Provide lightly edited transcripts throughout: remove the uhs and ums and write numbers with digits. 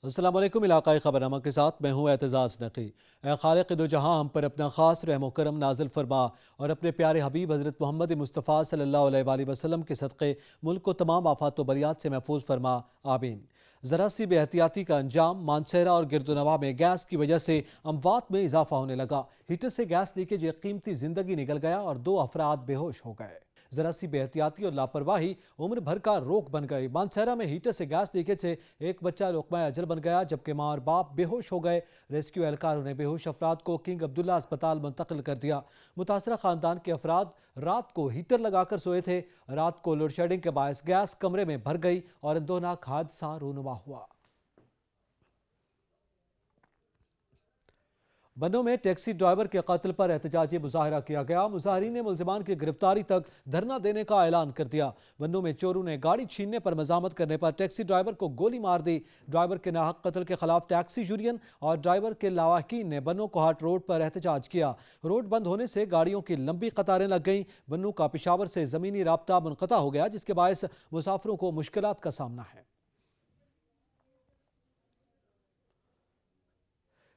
السلام علیکم، علاقائی خبرنامہ کے ساتھ میں ہوں اعتزاز نقی۔ اے خالق دو جہاں، ہم پر اپنا خاص رحم و کرم نازل فرما اور اپنے پیارے حبیب حضرت محمد مصطفیٰ صلی اللہ علیہ وآلہ وسلم کے صدقے ملک کو تمام آفات و بلیات سے محفوظ فرما، آمین۔ ذرا سی بے احتیاطی کا انجام، مانسہرہ اور گرد و نواح میں گیس کی وجہ سے اموات میں اضافہ ہونے لگا۔ ہیٹر سے گیس لیکیج ایک قیمتی زندگی نکل گیا اور 2 افراد بے ہوش ہو گئے۔ ذرا سی بے احتیاطی اور لاپرواہی عمر بھر کا روک بن گئی۔ مانسہرہ میں ہیٹر سے گیس لیکیج سے ایک بچہ لقمہ اجل بن گیا، جبکہ ماں اور باپ بے ہوش ہو گئے۔ ریسکیو اہلکاروں نے بے ہوش افراد کو کنگ عبداللہ اسپتال منتقل کر دیا۔ متاثرہ خاندان کے افراد رات کو ہیٹر لگا کر سوئے تھے۔ رات کو لوڈ شیڈنگ کے باعث گیس کمرے میں بھر گئی اور اندوہناک حادثہ رونما ہوا۔ بنوں میں ٹیکسی ڈرائیور کے قتل پر احتجاجی مظاہرہ کیا گیا۔ مظاہرین نے ملزمان کی گرفتاری تک دھرنا دینے کا اعلان کر دیا۔ بنوں میں چوروں نے گاڑی چھیننے پر مزاحمت کرنے پر ٹیکسی ڈرائیور کو گولی مار دی۔ ڈرائیور کے ناحق قتل کے خلاف ٹیکسی یونین اور ڈرائیور کے لواحقین نے بنوں کوہاٹ روڈ پر احتجاج کیا۔ روڈ بند ہونے سے گاڑیوں کی لمبی قطاریں لگ گئیں۔ بنوں کا پشاور سے زمینی رابطہ منقطع ہو گیا، جس کے باعث مسافروں کو مشکلات کا سامنا ہے۔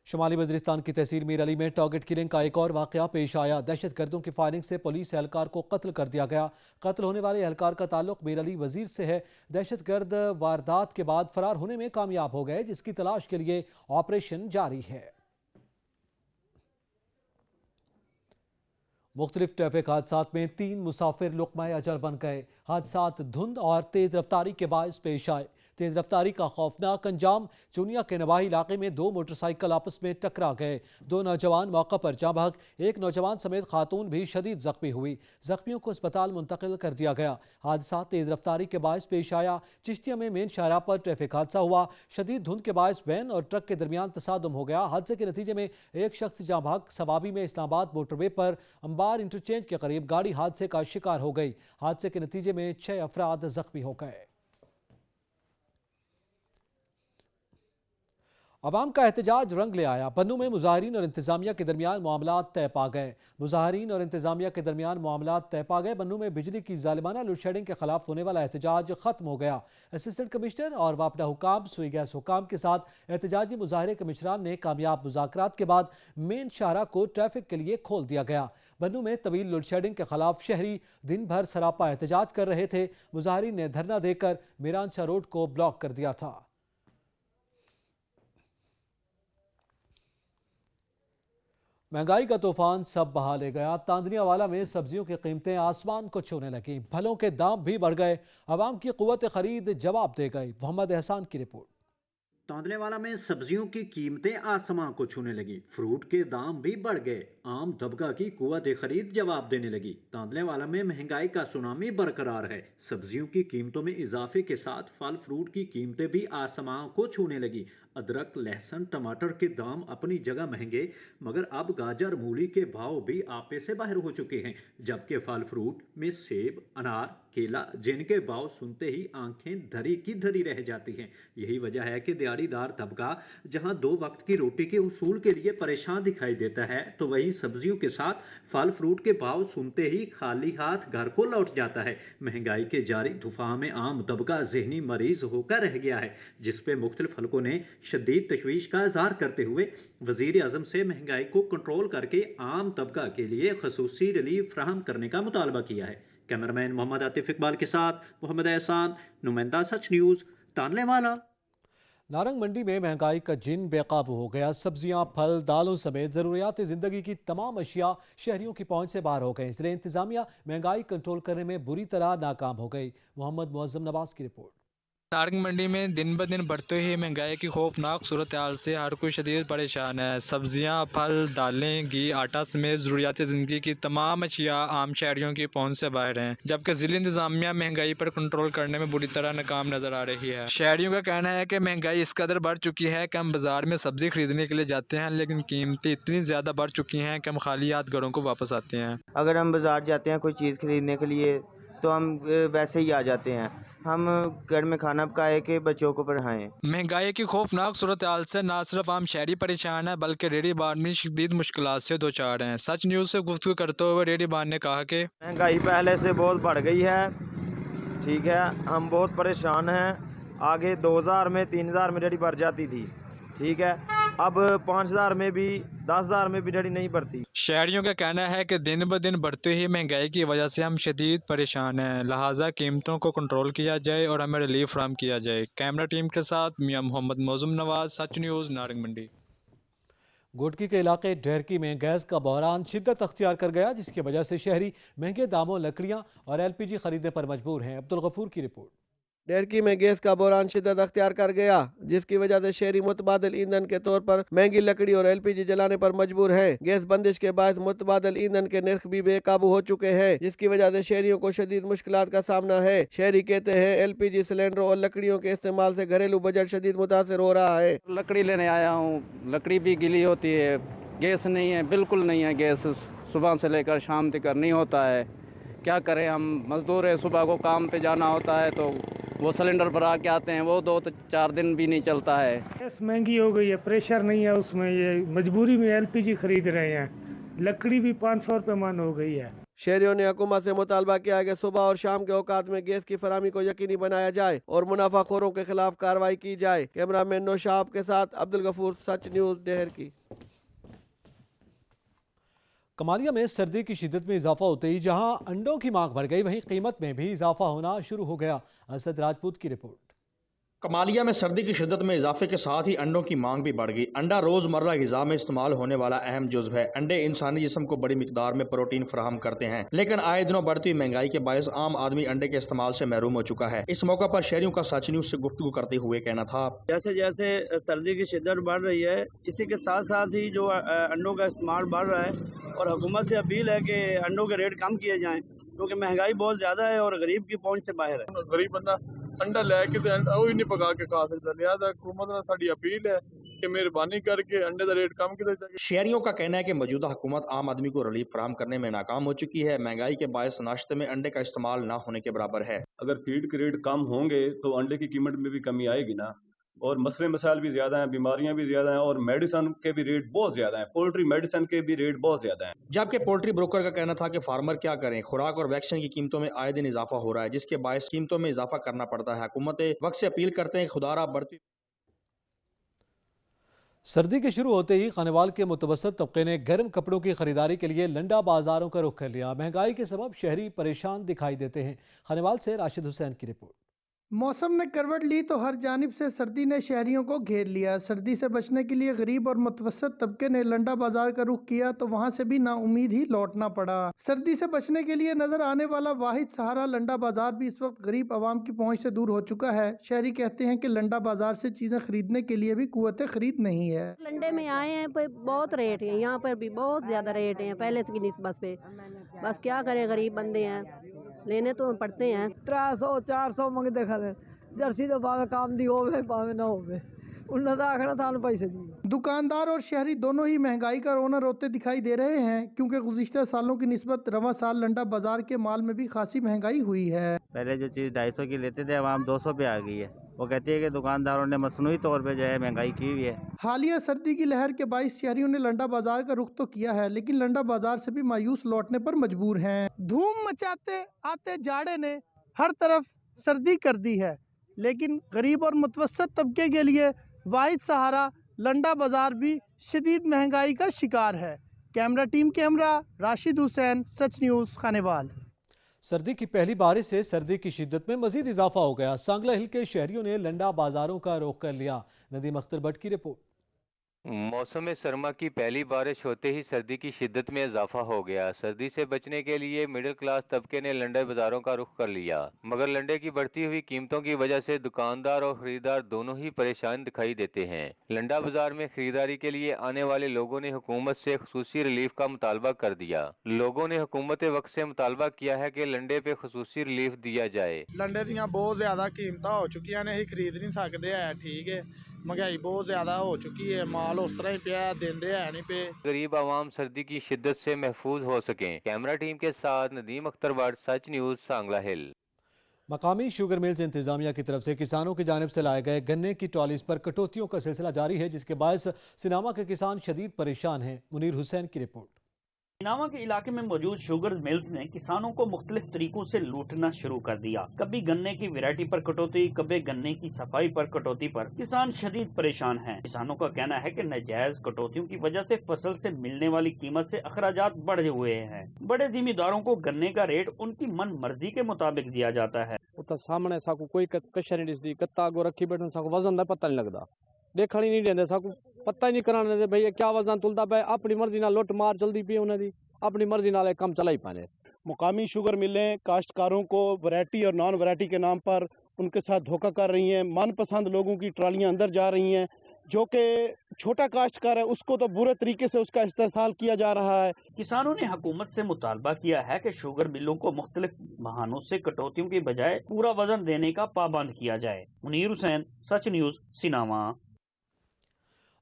شمالی وزیرستان کی تحصیل میر علی میں ٹارگٹ کلنگ کا ایک اور واقعہ پیش آیا۔ دہشت گردوں کی فائرنگ سے پولیس اہلکار کو قتل کر دیا گیا۔ قتل ہونے والے اہلکار کا تعلق میر علی وزیر سے ہے۔ دہشت گرد واردات کے بعد فرار ہونے میں کامیاب ہو گئے، جس کی تلاش کے لیے آپریشن جاری ہے۔ مختلف ٹریفک حادثات میں 3 مسافر لقمہ اجل بن گئے۔ حادثات دھند اور تیز رفتاری کے باعث پیش آئے۔ تیز رفتاری کا خوفناک انجام، چونیا کے نواحی علاقے میں 2 موٹر سائیکل آپس میں ٹکرا گئے۔ 2 نوجوان موقع پر جاں بحق، ایک نوجوان سمیت خاتون بھی شدید زخمی ہوئی۔ زخمیوں کو اسپتال منتقل کر دیا گیا۔ حادثہ تیز رفتاری کے باعث پیش آیا۔ چشتیہ میں مین شاہراہ پر ٹریفک حادثہ ہوا۔ شدید دھند کے باعث وین اور ٹرک کے درمیان تصادم ہو گیا۔ حادثے کے نتیجے میں ایک شخص جاں بحق۔ صوابی میں اسلام آباد موٹر وے پر انبار انٹرچینج کے قریب گاڑی حادثے کا شکار ہو گئی۔ حادثے کے نتیجے میں 6 افراد زخمی ہو گئے۔ عوام کا احتجاج رنگ لے آیا۔ بنوں میں مظاہرین اور انتظامیہ کے درمیان معاملات طے پا گئے۔ مظاہرین اور انتظامیہ کے درمیان معاملات طے پا گئے۔ بنوں میں بجلی کی ظالمانہ لوڈ شیڈنگ کے خلاف ہونے والا احتجاج ختم ہو گیا۔ اسسٹنٹ کمشنر اور واپڈا حکام، سوئی گیس حکام کے ساتھ احتجاجی مظاہرے کمشنران نے کامیاب مذاکرات کے بعد مین شاہراہ کو ٹریفک کے لیے کھول دیا گیا۔ بنوں میں طویل لوڈ شیڈنگ کے خلاف شہری دن بھر سراپا احتجاج کر رہے تھے۔ مظاہرین نے دھرنا دے کر میران شاہ روڈ کو بلاک کر دیا تھا۔ مہنگائی کا طوفان سب بہا لے گیا۔ تاندنیا والا میں سبزیوں کی قیمتیں آسمان کو چھونے لگیں۔ پھلوں کے دام بھی بڑھ گئے۔ عوام کی قوت خرید جواب دے گئی۔ محمد احسان کی رپورٹ۔ تاندلے والا میں سبزیوں کی قیمتیں آسمان کو چھونے لگی۔ فروٹ کے دام بھی بڑھ گئے۔ عام طبقہ کی قوت خرید جواب دینے لگی۔ تاندلے والا میں مہنگائی کا سونامی برقرار ہے۔ سبزیوں کی قیمتوں میں اضافے کے ساتھ پھل فروٹ کی قیمتیں بھی آسمان کو چھونے لگی۔ ادرک، لہسن، ٹماٹر کے دام اپنی جگہ مہنگے، مگر اب گاجر، مولی کے بھاؤ بھی آپے سے باہر ہو چکے ہیں، جبکہ پھل فروٹ میں سیب، انار، کیلا، جن کے بھاؤ سنتے ہی آنکھیں دھری کی دھری رہ جاتی ہیں۔ یہی وجہ ہے کہ دیہڑی دار طبقہ جہاں 2 وقت کی روٹی کے حصول کے لیے پریشان دکھائی دیتا ہے، تو وہیں سبزیوں کے ساتھ پھل فروٹ کے بھاؤ سنتے ہی خالی ہاتھ گھر کو لوٹ جاتا ہے۔ مہنگائی کے جاری طوفان میں عام طبقہ ذہنی مریض ہو کر رہ گیا ہے، جس پہ مختلف حلقوں نے شدید تشویش کا اظہار کرتے ہوئے وزیر اعظم سے مہنگائی کو کنٹرول کر کے عام طبقہ کے لیے خصوصی ریلیف فراہم کرنے کا مطالبہ کیا ہے۔ کیمرمین محمد عاطف اقبال کے ساتھ محمد احسان، نمائندہ سچ نیوز، تاندلے والا۔ نارنگ منڈی میں مہنگائی کا جن بے قابو ہو گیا۔ سبزیاں، پھل، دالوں سمیت ضروریات زندگی کی تمام اشیاء شہریوں کی پہنچ سے باہر ہو گئیں۔ ضلع انتظامیہ مہنگائی کنٹرول کرنے میں بری طرح ناکام ہو گئی۔ محمد معظم نواز کی رپورٹ۔ نارنگ منڈی میں دن بدن بڑھتے ہوئی مہنگائی کی خوفناک صورتحال سے ہر کوئی شدید پریشان ہے۔ سبزیاں، پھل، دالیں، گھی، آٹا سمیت ضروریات زندگی کی تمام اشیاء عام شہریوں کی پہنچ سے باہر ہیں، جبکہ ضلع انتظامیہ مہنگائی پر کنٹرول کرنے میں بری طرح ناکام نظر آ رہی ہے۔ شہریوں کا کہنا ہے کہ مہنگائی اس قدر بڑھ چکی ہے کہ ہم بازار میں سبزی خریدنے کے لیے جاتے ہیں، لیکن قیمتیں اتنی زیادہ بڑھ چکی ہیں کہ ہم خالی ہاتھ گھروں کو واپس آتے ہیں۔ اگر ہم بازار جاتے ہیں کوئی چیز خریدنے کے لیے تو ہم ویسے ہی آ جاتے ہیں، ہم گھر میں کھانا پکائے کہ بچوں کو پڑھائیں۔ مہنگائی کی خوفناک صورتحال سے نہ صرف عام شہری پریشان ہیں بلکہ ریڑھی بان بھی شدید مشکلات سے دوچار ہیں۔ سچ نیوز سے گفتگو کرتے ہوئے ریڑھی بان نے کہا کہ مہنگائی پہلے سے بہت بڑھ گئی ہے، ٹھیک ہے، ہم بہت پریشان ہیں، آگے 2000 میں 3000 میں ڈیڑھی بھر جاتی تھی، ٹھیک ہے، اب 5000 میں بھی 10000 میں بھی ڈیڑھی نہیں بھرتی۔ شہریوں کا کہنا ہے کہ دن بدن بڑھتی ہوئی مہنگائی کی وجہ سے ہم شدید پریشان ہیں، لہٰذا قیمتوں کو کنٹرول کیا جائے اور ہمیں ریلیف فراہم کیا جائے۔ کیمرہ ٹیم کے ساتھ میاں محمد موزم نواز، سچ نیوز، نارنگ منڈی۔ گوٹکی کے علاقے ڈھیرکی میں گیس کا بحران شدت اختیار کر گیا، جس کی وجہ سے شہری مہنگے داموں لکڑیاں اور LPG خریدنے پر مجبور ہیں۔ عبدالغفور کی رپورٹ۔ ڈھیرکی میں گیس کا بحران شدت اختیار کر گیا، جس کی وجہ سے شہری متبادل ایندھن کے طور پر مہنگی لکڑی اور LPG جلانے پر مجبور ہیں۔ گیس بندش کے باعث متبادل ایندھن کے نرخ بھی بے قابو ہو چکے ہیں، جس کی وجہ سے شہریوں کو شدید مشکلات کا سامنا ہے۔ شہری کہتے ہیں LPG سلنڈروں اور لکڑیوں کے استعمال سے گھریلو بجٹ شدید متاثر ہو رہا ہے۔ لکڑی لینے آیا ہوں، لکڑی بھی گیلی ہوتی ہے، گیس نہیں ہے، بالکل نہیں ہے گیس، صبح سے لے کر شام تک نہیں ہوتا ہے۔ کیا کریں، ہم مزدور ہیں، صبح کو کام پہ جانا ہوتا ہے تو وہ سلنڈر بھرا کے آتے ہیں، وہ 2-4 دن بھی نہیں چلتا ہے۔ گیس مہنگی ہو گئی ہے، پریشر نہیں ہے اس میں، یہ مجبوری میں LPG خرید رہے ہیں، لکڑی بھی 500 روپے من ہو گئی ہے۔ شہریوں نے حکومت سے مطالبہ کیا ہے کہ صبح اور شام کے اوقات میں گیس کی فراہمی کو یقینی بنایا جائے اور منافع خوروں کے خلاف کارروائی کی جائے۔ کیمرہ مین نوشاب کے ساتھ عبدالغفور، سچ نیوز، ڈھیرکی۔ کمالیہ میں سردی کی شدت میں اضافہ ہوتے ہی جہاں انڈوں کی مانگ بڑھ گئی، وہیں قیمت میں بھی اضافہ ہونا شروع ہو گیا۔ اسد راجپوت کی رپورٹ۔ کمالیہ میں سردی کی شدت میں اضافے کے ساتھ ہی انڈوں کی مانگ بھی بڑھ گئی۔ انڈا روزمرہ غذا میں استعمال ہونے والا اہم جزو ہے۔ انڈے انسانی جسم کو بڑی مقدار میں پروٹین فراہم کرتے ہیں، لیکن آئے دنوں بڑھتی ہوئی مہنگائی کے باعث عام آدمی انڈے کے استعمال سے محروم ہو چکا ہے۔ اس موقع پر شہریوں کا سچ نیوز سے گفتگو کرتے ہوئے کہنا تھا، جیسے جیسے سردی کی شدت بڑھ رہی ہے، اسی کے ساتھ ساتھ ہی جو انڈوں کا استعمال بڑھ رہا ہے، اور حکومت سے اپیل ہے کہ انڈوں کے ریٹ کم کیے جائیں، کیونکہ مہنگائی بہت زیادہ ہے اور غریب کی پہنچ سے باہر ہے۔ غریب بندہ انڈا لے کے وہی نہیں پکا کے کھا سکتا، لہٰذا حکومت نے ساری اپیل ہے کہ مہربانی کر کے انڈے کا ریٹ کم کیا جائے۔ شہریوں کا کہنا ہے کہ موجودہ حکومت عام آدمی کو ریلیف فراہم کرنے میں ناکام ہو چکی ہے۔ مہنگائی کے باعث ناشتے میں انڈے کا استعمال نہ ہونے کے برابر ہے۔ اگر فیڈ کے ریٹ کم ہوں گے تو انڈے کی قیمت میں بھی کمی آئے گی نا، اور مسئلے مسائل بھی زیادہ ہیں، بیماریاں بھی زیادہ ہیں، اور میڈیسن کے بھی ریٹ بہت زیادہ ہیں، پولٹری میڈیسن کے بھی ریٹ بہت زیادہ ہیں۔ جبکہ پولٹری بروکر کا کہنا تھا کہ فارمر کیا کریں، خوراک اور ویکسین کی قیمتوں میں آئے دن اضافہ ہو رہا ہے، جس کے باعث قیمتوں میں اضافہ کرنا پڑتا ہے۔ حکومت وقت سے اپیل کرتے ہیں کہ خدا را بڑھتی سردی کے شروع ہوتے ہی خانوال کے متوسط طبقے نے گرم کپڑوں کی خریداری کے لیے لنڈا بازاروں کا رخ کر لیا۔ مہنگائی کے سبب شہری پریشان دکھائی دیتے ہیں۔ خانوال سے راشد حسین کی رپورٹ۔ موسم نے کروٹ لی تو ہر جانب سے سردی نے شہریوں کو گھیر لیا۔ سردی سے بچنے کے لیے غریب اور متوسط طبقے نے لنڈا بازار کا رخ کیا تو وہاں سے بھی نا امید ہی لوٹنا پڑا۔ سردی سے بچنے کے لیے نظر آنے والا واحد سہارا لنڈا بازار بھی اس وقت غریب عوام کی پہنچ سے دور ہو چکا ہے۔ شہری کہتے ہیں کہ لنڈا بازار سے چیزیں خریدنے کے لیے بھی قوت خرید نہیں ہے۔ لنڈے میں آئے ہیں بہت ریٹ ہیں، یہاں پر بھی بہت زیادہ ریٹ ہیں پہلے کی نسبت پہ، بس کیا کریں، غریب بندے ہیں، لینے تو پڑتے ہیں۔ 300-400 منگتے کھڑے جرسی تو باغ کام دی ہوئے پاوے نہ ہوئے، انہوں نے آخنا سانو پیسے دی۔ دکاندار اور شہری دونوں ہی مہنگائی کا رونا روتے دکھائی دے رہے ہیں، کیونکہ گزشتہ سالوں کی نسبت رواں سال لنڈا بازار کے مال میں بھی خاصی مہنگائی ہوئی ہے۔ پہلے جو چیز 250 کی لیتے تھے عوام 200 پہ آ گئی ہے۔ وہ کہتی ہے کہ دکانداروں نے مصنوعی طور پہ جو ہے مہنگائی کی ہوئی ہے۔ حالیہ سردی کی لہر کے باعث شہریوں نے لنڈا بازار کا رخ تو کیا ہے، لیکن لنڈا بازار سے بھی مایوس لوٹنے پر مجبور ہیں۔ دھوم مچاتے آتے جاڑے نے ہر طرف سردی کر دی ہے، لیکن غریب اور متوسط طبقے کے لیے واحد سہارا لنڈا بازار بھی شدید مہنگائی کا شکار ہے۔ کیمرہ ٹیم کے ہمراہ راشد حسین، سچ نیوز، خانوال۔ سردی کی پہلی بارش سے سردی کی شدت میں مزید اضافہ ہو گیا۔ سانگلہ ہل کے شہریوں نے لنڈا بازاروں کا رخ کر لیا۔ ندیم اختر بٹ کی رپورٹ۔ موسم سرما کی پہلی بارش ہوتے ہی سردی کی شدت میں اضافہ ہو گیا۔ سردی سے بچنے کے لیے مڈل کلاس طبقے نے لنڈے بازاروں کا رخ کر لیا، مگر لنڈے کی بڑھتی ہوئی قیمتوں کی وجہ سے دکاندار اور خریدار دونوں ہی پریشان دکھائی دیتے ہیں۔ لنڈا بازار میں خریداری کے لیے آنے والے لوگوں نے حکومت سے خصوصی ریلیف کا مطالبہ کر دیا۔ لوگوں نے حکومت وقت سے مطالبہ کیا ہے کہ لنڈے پہ خصوصی ریلیف دیا جائے۔ لنڈے دیاں بہت زیادہ قیمتیں ہو چکی ہیں، نہیں خرید نہیں سکتے ہیں، ٹھیک ہے، مہنگائی بہت زیادہ ہو چکی ہے، مال اس طرح ہی پیا دیندے ہیں نہیں پہ۔ غریب عوام سردی کی شدت سے محفوظ ہو سکیں۔ کیمرہ ٹیم کے ساتھ Nadeem Akhtar but, such news, Sangla ہل۔ مقامی شوگر ملز انتظامیہ کی طرف سے کسانوں کی جانب سے لائے گئے گنے کی ٹرالیز پر کٹوتیوں کا سلسلہ جاری ہے، جس کے باعث سناما کے کسان شدید پریشان ہیں۔ منیر حسین کی رپورٹ۔ سیناوا کے علاقے میں موجود شوگر ملز نے کسانوں کو مختلف طریقوں سے لوٹنا شروع کر دیا. کبھی گنے کی ویرائٹی پر کٹوتی، کبھی گنے کی صفائی پر کٹوتی پر کسان شدید پریشان ہیں. کسانوں کا کہنا ہے کہ ناجائز کٹوتیوں کی وجہ سے فصل سے ملنے والی قیمت سے اخراجات بڑھے ہوئے ہیں. بڑے زمینداروں کو گنے کا ریٹ ان کی من مرضی کے مطابق دیا جاتا ہے. سامنے ساکو کوئی کشر نہیں دستی، کتا آگو رکھی بیٹھے ساکو وزن دا پتہ نہیں لگتا، دیکھن ہی نہیں دیندے، ساکو پتہ ہی نہیں کرانے دے بھئی کیا وزن تلدا پے. اپنی مرضی نال لوٹ مار چلدی پی انہاں دی، اپنی مرضی نال کام چلائی پانے. مقامی شوگر ملیں کاشتکاروں کو ویرائٹی اور نان ویرائٹی کے نام پر ان کے ساتھ دھوکہ کر رہی ہیں. من پسند لوگوں کی ٹرالیاں اندر جا رہی ہیں. جو کہ چھوٹا کاشتکار ہے اس کو تو برے طریقے سے اس کا استحصال کیا جا رہا ہے. کسانوں نے حکومت سے مطالبہ کیا ہے کہ شوگر ملوں کو مختلف بہانوں سے کٹوتیوں کے بجائے پورا وزن دینے کا پابند کیا جائے. منیر حسین، سچ نیوز، سیناوا.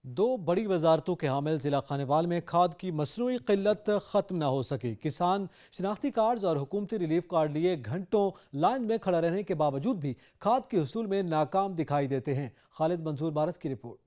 2 بڑی وزارتوں کے حامل ضلع خانیوال میں کھاد کی مصنوعی قلت ختم نہ ہو سکی. کسان شناختی کارڈز اور حکومتی ریلیف کارڈ لیے گھنٹوں لائن میں کھڑا رہنے کے باوجود بھی کھاد کے حصول میں ناکام دکھائی دیتے ہیں. خالد منظور بھارت کی رپورٹ.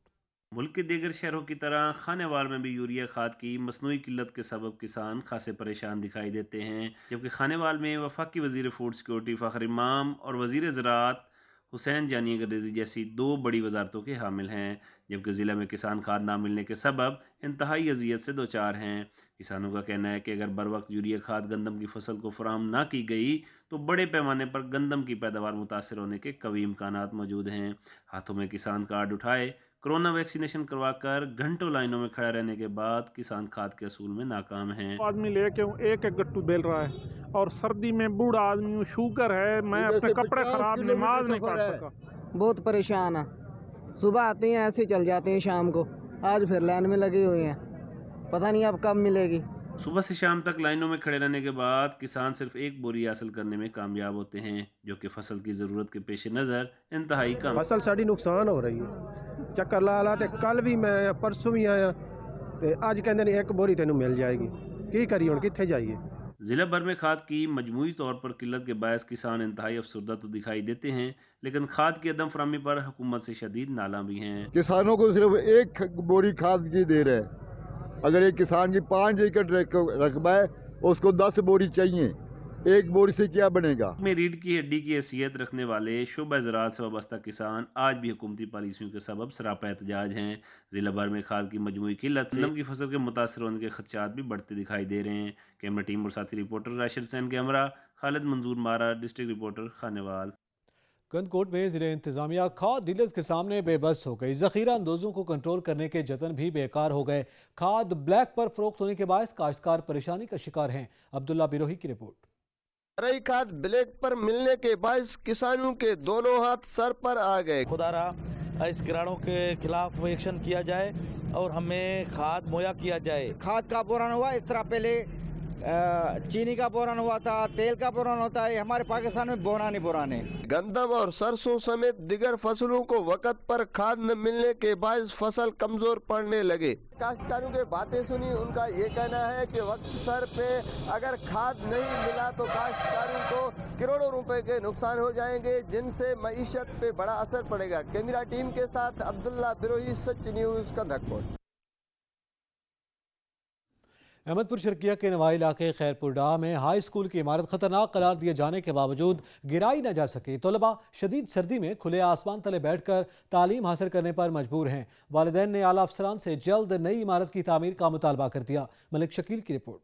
ملک کے دیگر شہروں کی طرح خانیوال میں بھی یوریا کھاد کی مصنوعی قلت کے سبب کسان خاصے پریشان دکھائی دیتے ہیں. جبکہ خانیوال میں وفاقی وزیر فوڈ سیکورٹی فخر امام اور وزیر زراعت حسین جانی گریزی جیسی 2 بڑی وزارتوں کے حامل ہیں، جبکہ ضلع میں کسان کھاد نہ ملنے کے سبب انتہائی اذیت سے دوچار ہیں. کسانوں کا کہنا ہے کہ اگر بروقت یوریا کھاد گندم کی فصل کو فراہم نہ کی گئی تو بڑے پیمانے پر گندم کی پیداوار متاثر ہونے کے قوی امکانات موجود ہیں. ہاتھوں میں کسان کارڈ اٹھائے کورونا ویکسینیشن کروا کر گھنٹوں لائنوں میں کھڑا رہنے کے بعد کسان کھاد کے حصول میں ناکام ہیں. آدمی لے کے ایک گٹو بیل رہا ہے اور سردی میں بوڑھا آدمی شوگر ہے، میں اپنے کپڑے خراب نماز نہیں پڑھ سکا. بہت پریشان ہے. صبح آتے ہیں ایسے چل جاتے ہیں، شام کو آج پھر لائن میں لگے ہوئے ہیں، پتہ نہیں اب کب ملے گی. صبح سے شام تک لائنوں میں کھڑے رہنے کے بعد کسان صرف 1 بوری حاصل کرنے میں کامیاب ہوتے ہیں، جو کہ فصل کی ضرورت کے پیش نظر انتہائی کم. فصل ساری نقصان ہو رہی ہے. چکر لا تے کل بھی میں آیا، پرسوں بھی آیا تے اج کہندے نے 1 بوری تینوں مل جائے گی. کی کری ہن کتھے جائیے. ضلع بھر میں کھاد کی مجموعی طور پر قلت کے باعث کسان انتہائی افسردہ تو دکھائی دیتے ہیں، لیکن کھاد کی عدم فراہمی پر حکومت سے شدید نالاں بھی ہیں. کسانوں کو صرف 1 بوری کھاد کی دے رہے ہیں. اگر ایک کسان کی 5 ایکڑ رقبہ ہے اس کو 10 بوری چاہیے. 1 بوری سے کیا بنے گا. میں ریڑھ کی ہڈی کی حیثیت رکھنے والے شعبہ زراعت سے وابستہ کسان آج بھی حکومتی پالیسیوں کے سبب سراپا احتجاج ہیں. ضلع بھر میں کھاد کی مجموعی قلت سے گندم کی فصل کے متاثر ہونے کے خدشات بھی بڑھتے دکھائی دے رہے ہیں. کیمرہ ٹیم اور ساتھی رپورٹر راشد حسین کے ہمراہ خالد منظور مارا، ڈسٹرکٹ رپورٹر خانیوال. گند کوٹ میں ضلع انتظامیہ کھاد ڈیلرز کے سامنے بے بس ہو گئی. ذخیرہ اندوزوں کو کنٹرول کرنے کے جتن بھی بیکار ہو گئے. کھاد بلیک پر فروخت ہونے کے باعث کاشتکار پریشانی کا شکار ہیں. عبداللہ بیروہی کی رپورٹ. زرعی کھاد بلیک پر ملنے کے باعث کسانوں کے دونوں ہاتھ سر پر آ گئے. خدا رہا اس کراڑوں کے خلاف ایکشن کیا جائے اور ہمیں کھاد مہیا کیا جائے. کھاد کا بحران ہوا، اس طرح پہلے چینی کا بحران ہوا تھا، تیل کا بحران ہوتا ہے. ہمارے پاکستان میں بحران ہے. گندم اور سرسوں سمیت دیگر فصلوں کو وقت پر کھاد نہ ملنے کے باعث فصل کمزور پڑنے لگے. کاشتکاروں کے باتیں سنی، ان کا یہ کہنا ہے کہ وقت سر پہ اگر کھاد نہیں ملا تو کاشتکاروں کو کروڑوں روپے کے نقصان ہو جائیں گے، جن سے معیشت پہ بڑا اثر پڑے گا. کیمرہ ٹیم کے ساتھ عبداللہ بیروہی، سچ نیوز کا دھکپور. احمد پور شرکیہ کے نوائی علاقے خیرپور ڈاہ میں ہائی اسکول کی عمارت خطرناک قرار دیے جانے کے باوجود گرائی نہ جا سکی. طلباء شدید سردی میں کھلے آسمان تلے بیٹھ کر تعلیم حاصل کرنے پر مجبور ہیں. والدین نے اعلیٰ افسران سے جلد نئی عمارت کی تعمیر کا مطالبہ کر دیا. ملک شکیل کی رپورٹ.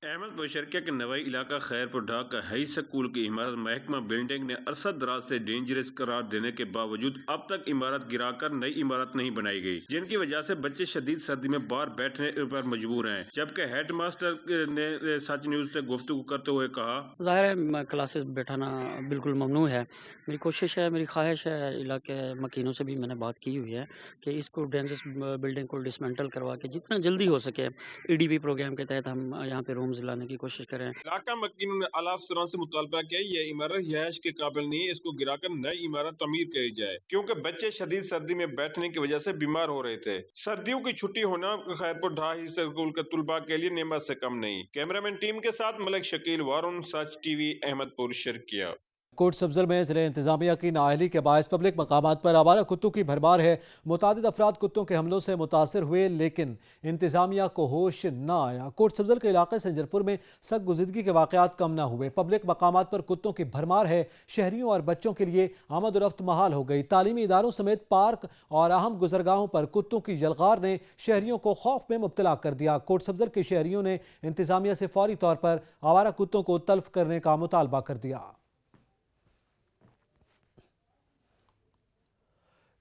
احمد پور شرکیہ کے نوائی علاقہ خیرپور ڈھاک کا ہائی اسکول کی عمارت محکمہ بلڈنگ نے عرصہ دراز سے ڈینجرس قرار دینے کے باوجود اب تک عمارت گرا کر نئی عمارت نہیں بنائی گئی، جن کی وجہ سے بچے شدید سردی میں باہر بیٹھنے پر مجبور ہیں. جبکہ ہیڈ ماسٹر نے سچ نیوز سے گفتگو کرتے ہوئے کہا، ظاہر ہے کلاسز بیٹھانا بالکل ممنوع ہے. میری کوشش ہے، میری خواہش ہے، علاقے مکینوں سے بھی میں نے بات کی ہوئی ہے کہ اس کو ڈینجرس بلڈنگ کو ڈسمینٹل کروا کے جتنا جلدی ہو سکے EDP پروگرام کے تحت ہم یہاں پہ رومز لانے کی کوشش کریں. علاقہ مکینوں نے اعلیٰ افسران سے مطالبہ کیا یہ عمارت رہائش کے قابل نہیں ہے، اس کو گرا کر نئی عمارت تعمیر کری جائے، کیونکہ بچے شدید سردی میں بیٹھنے کی وجہ سے بیمار ہو رہے تھے. سردیوں کی چھٹی ہونا خیرپور ڈھاہ اسکول کے طلباء کے لیے نعمت سے کم نہیں. کیمرہ مین ٹیم کے ساتھ ملک شکیل، وارن، سچ ٹی وی، احمد پور شرکیہ. कोट सब्जर में ज़िले इंतजामिया की नाअहली के बायस पब्लिक मकामात पर आवारा कुत्तों की भरमार है। मुतादिद अफराद कुत्तों के हमलों से मुतासर हुए, लेकिन इंतजामिया को होश न आया। कोट सब्जर के इलाके संजरपुर में सख्त गुज़िदगी के वाक़यात कम न हुए। पब्लिक मकामात पर कुत्तों की भरमार है। शहरियों और बच्चों के लिए आमद और रफ्त महाल हो गई। तालीमी इदारों समेत पार्क और अहम गुजरगाहों पर कुत्तों की यलगार ने शहरियों को खौफ में मुब्तला कर दिया। कोट सब्जर के शहरियों ने इंतजामिया से फौरी तौर पर आवारा कुत्तों को तल्फ करने का मुतालबा कर दिया।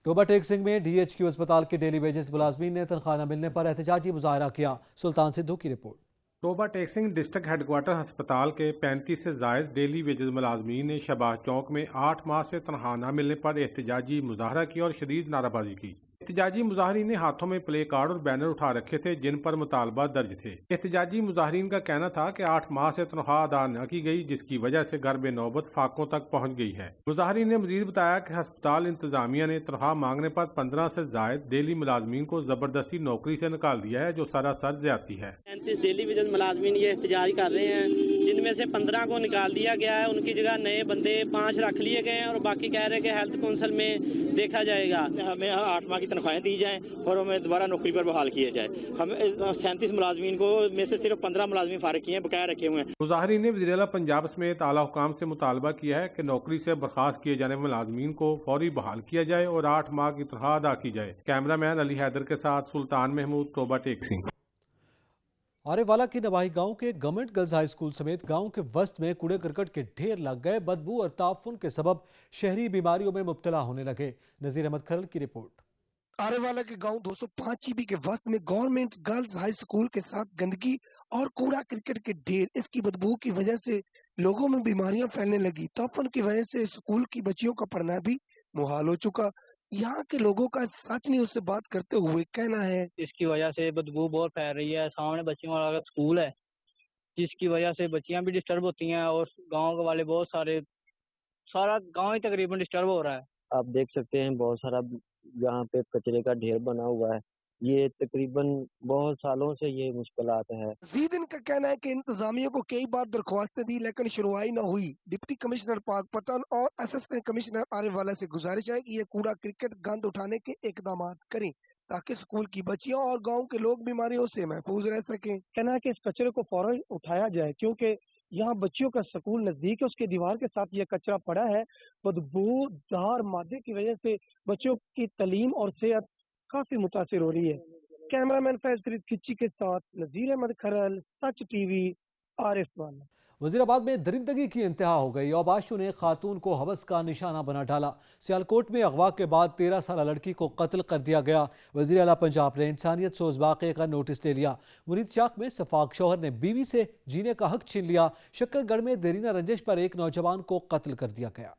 टोबा टेक सिंह में DHQ अस्पताल के डेली वेजेस मुलाजमीन ने तनख्वाह न मिलने पर एहतजाजी मुजाहरा किया। सुल्तान सिद्धू की report. Toba Tek Singh district headquarter अस्पताल के 35 से जायद डेली वेजेस मुलाजमीन ने शहबाज चौक में 8 माह से तनख्वाह न मिलने पर एहतजाजी मुजाहरा किया और शदीद नाराबाजी की। एहतजाजी मुजाहरीन ने हाथों में प्ले कार्ड और बैनर उठा रखे थे जिन पर मुतालबा दर्ज थे। एहतजाजी मुजाहरीन का कहना था कि 8 माह से तनख्वाह अदा न की गई, जिसकी वजह से घर में नौबत फाकों तक पहुंच गई है। मुजाहरीन ने मजीद बताया कि अस्पताल इंतजामिया ने तनख्वाह मांगने पर 15 से जायद डेली मुलाजमीन को जबरदस्ती नौकरी से निकाल दिया है, जो सरासर ज्यादती है। 35 डेली वेजेस मुलाजमीन ये एहतजाज कर रहे हैं, जिनमें से 15 को निकाल दिया गया है। उनकी जगह नए बंदे 5 रख लिए गए हैं और बाकी कह रहे हैं कि हेल्थ काउंसिल में देखा जाएगा। हमें 8 माह की तनख्वाहें दी जाएं और हमें दोबारा नौकरी पर बहाल किया जाए। हम 37 मुलाजमीन को में से सिर्फ 15 मुलाजमीन फारिग किए हैं, बकाया रखे हुए हैं। मुजाहरीन ने वज़ीर-ए-आला पंजाब समेत आला हुकाम से मुतालबा किया है कि नौकरी से बर्खास्त किए जाने वाले मुलाजमीन को फौरी बहाल किया जाए और 8 माह की तनख्वाह अदा की जाए। कैमरामैन अली हैदर के साथ सुल्तान महमूद, टोबा टेक सिंह। आरेवाला के नवाही गांव के गवर्नमेंट गर्ल्स हाई स्कूल समेत गांव के वस्त में कूड़े करकट के ढेर लग गए। बदबू और ताफुन के सबब शहरी बीमारियों में मुब्तला होने लगे। नजीर अहमद खरल की रिपोर्ट। आरेवाला के गांव 205 जीबी के वस्त में गवर्नमेंट गर्ल्स हाई स्कूल के साथ गंदगी और कूड़ा क्रिकेट के ढेर, इसकी बदबू की वजह से लोगों में बीमारियां फैलने लगी। तापमान की वजह से स्कूल की बच्चियों का पढ़ना भी मुहाल हो चुका। यहाँ के लोगों का सच न्यूज़ से बात करते हुए कहना है, इसकी वजह से बदबू बहुत फैल रही है। सामने बच्चियों वाला स्कूल है, जिसकी वजह से बच्चियां भी डिस्टर्ब होती हैं और गाँव वाले बहुत सारा गाँव ही तकरीबन डिस्टर्ब हो रहा है। आप देख सकते हैं बहुत सारा यहाँ पे कचरे का ढेर बना हुआ है। ये तकरीबन बहुत सालों से ये मुश्किलात है। जीद इनका कहना है कि इंतजामिया को कई बार दरख्वास्तें दी लेकिन शुरुआई न हुई। डिप्टी कमिश्नर पाकपतन और असिस्टेंट कमिश्नर आरेवाला से गुजारिश है कि ये कूड़ा क्रिकेट गंद उठाने के इकदाम करें ताकि स्कूल की बच्चियों और गाँव के लोग बीमारियों से महफूज रह सकें। कहना है कि इस कचरे को फौरन उठाया जाए क्योंकि यहाँ बच्चियों का स्कूल नजदीक है, उसके दीवार के साथ ये कचरा पड़ा है। बदबूदार मादे की वजह से बच्चों की तालीम और सेहत काफी मुतासिर हो रही है। कैमरामैन फैज फरीद खिच्ची के साथ नजीर अहमद खरल, सच टीवी, आरिफ। वजीराबाद में दरिंदगी की इंतहा हो गई। औबाशों ने खातून को हवस का निशाना बना डाला। सियालकोट में अगवा के बाद 13 साल लड़की को कत्ल कर दिया गया। वज़ीर-ए-आला पंजाब ने इंसानियत सोज वाक़े का नोटिस ले लिया। मुरीद शाख में सफाक शौहर ने बीवी से जीने का हक छीन लिया। शक्करगढ़ में देरीना रंजिश पर एक नौजवान को कत्ल कर दिया गया।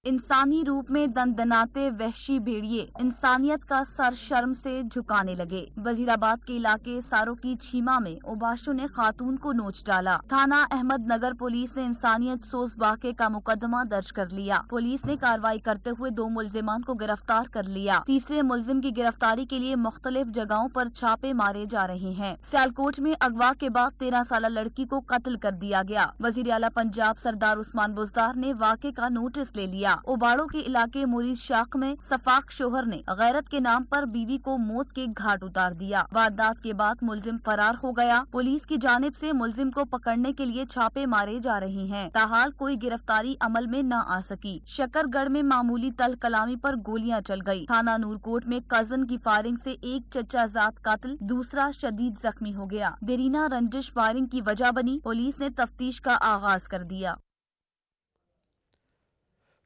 इंसानी रूप में दंदनाते वहशी भेड़िए इंसानियत का सर शर्म से झुकाने लगे। वजीराबाद के इलाके सारो की छीमा में ओबाशों ने खातून को नोच डाला। थाना अहमद नगर पुलिस ने इंसानियत सोज वाक़े का मुकदमा दर्ज कर लिया। पुलिस ने कार्रवाई करते हुए 2 मुलजिमान को गिरफ्तार कर लिया। तीसरे मुलजिम की गिरफ्तारी के लिए मुख्तलिफ जगहों पर छापे मारे जा रहे हैं। सियालकोट में अगवा के बाद 13 साल लड़की को कत्ल कर दिया गया। वज़ीर-ए-आला पंजाब सरदार उस्मान बुज़दार ने वाक़े का नोटिस ले लिया। उबाड़ो के इलाके मुरीद शाख में सफाक शोहर ने गैरत के नाम पर बीवी को मौत के घाट उतार दिया। वारदात के बाद मुलजिम फरार हो गया। पुलिस की जानिब से मुलजिम को पकड़ने के लिए छापे मारे जा रहे हैं। ताहाल कोई गिरफ्तारी अमल में न आ सकी। शकरगढ़ में मामूली तल कलामी पर गोलियां चल गई। थाना नूरकोट में कजन की फायरिंग से एक चचाजाद कातिल, दूसरा शदीद जख्मी हो गया। देरीना रंजिश फायरिंग की वजह बनी। पुलिस ने तफ्तीश का आगाज कर दिया।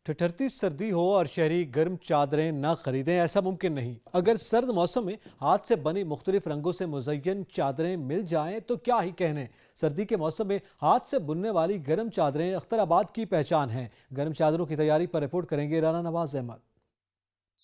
ठठरती सर्दी हो और शहरी गर्म चादरें न खरीदें, ऐसा मुमकिन नहीं। अगर सर्द मौसम में हाथ से बनी मुख्तलिफ रंगों से मुज़य्यन चादरें मिल जाएं तो क्या ही कहने। सर्दी के मौसम में हाथ से बुनने वाली गर्म चादरें अख्तराबाद की पहचान हैं। गर्म चादरों की तैयारी पर रिपोर्ट करेंगे राना नवाज अहमद।